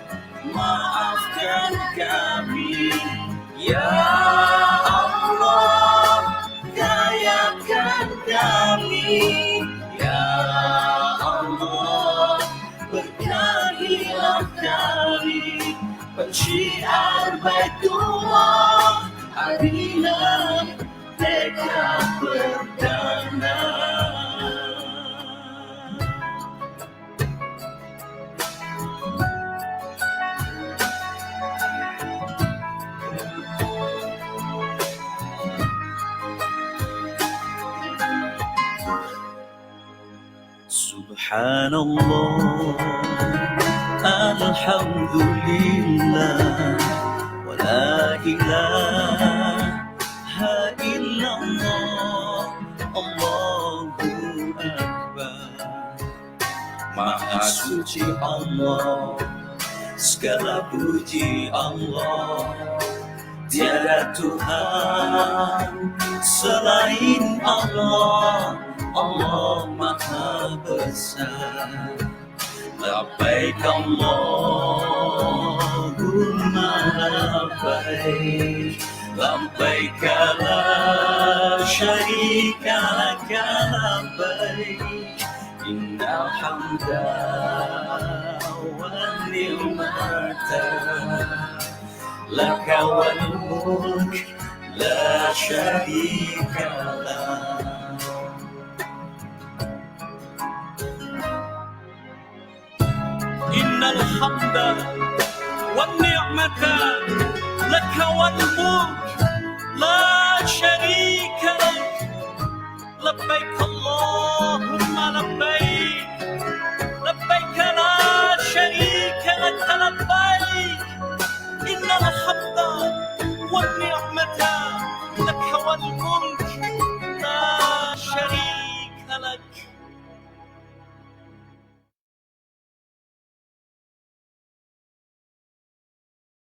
maafkan kami. Ya Allah, kayakan kami. Ya Allah, berkahilah kami. Pensyiar Baitullah, Armina Teka Perdana. Subhanallah, alhamdulillah, wa la ilaha illallah, Allahu Akbar. Maha suci Allah, segala puji Allah, tiada Tuhan selain Allah, Allah Maha Besar. Labbaik Allahumma labbaik, labbaik la syarika laka labbaik, innal hamda wan ni'mata laka wal mulk la syarika lak. In innal hamda wan ni'mata laka wal mulk la syarika lak labbaik Allahumma labbaik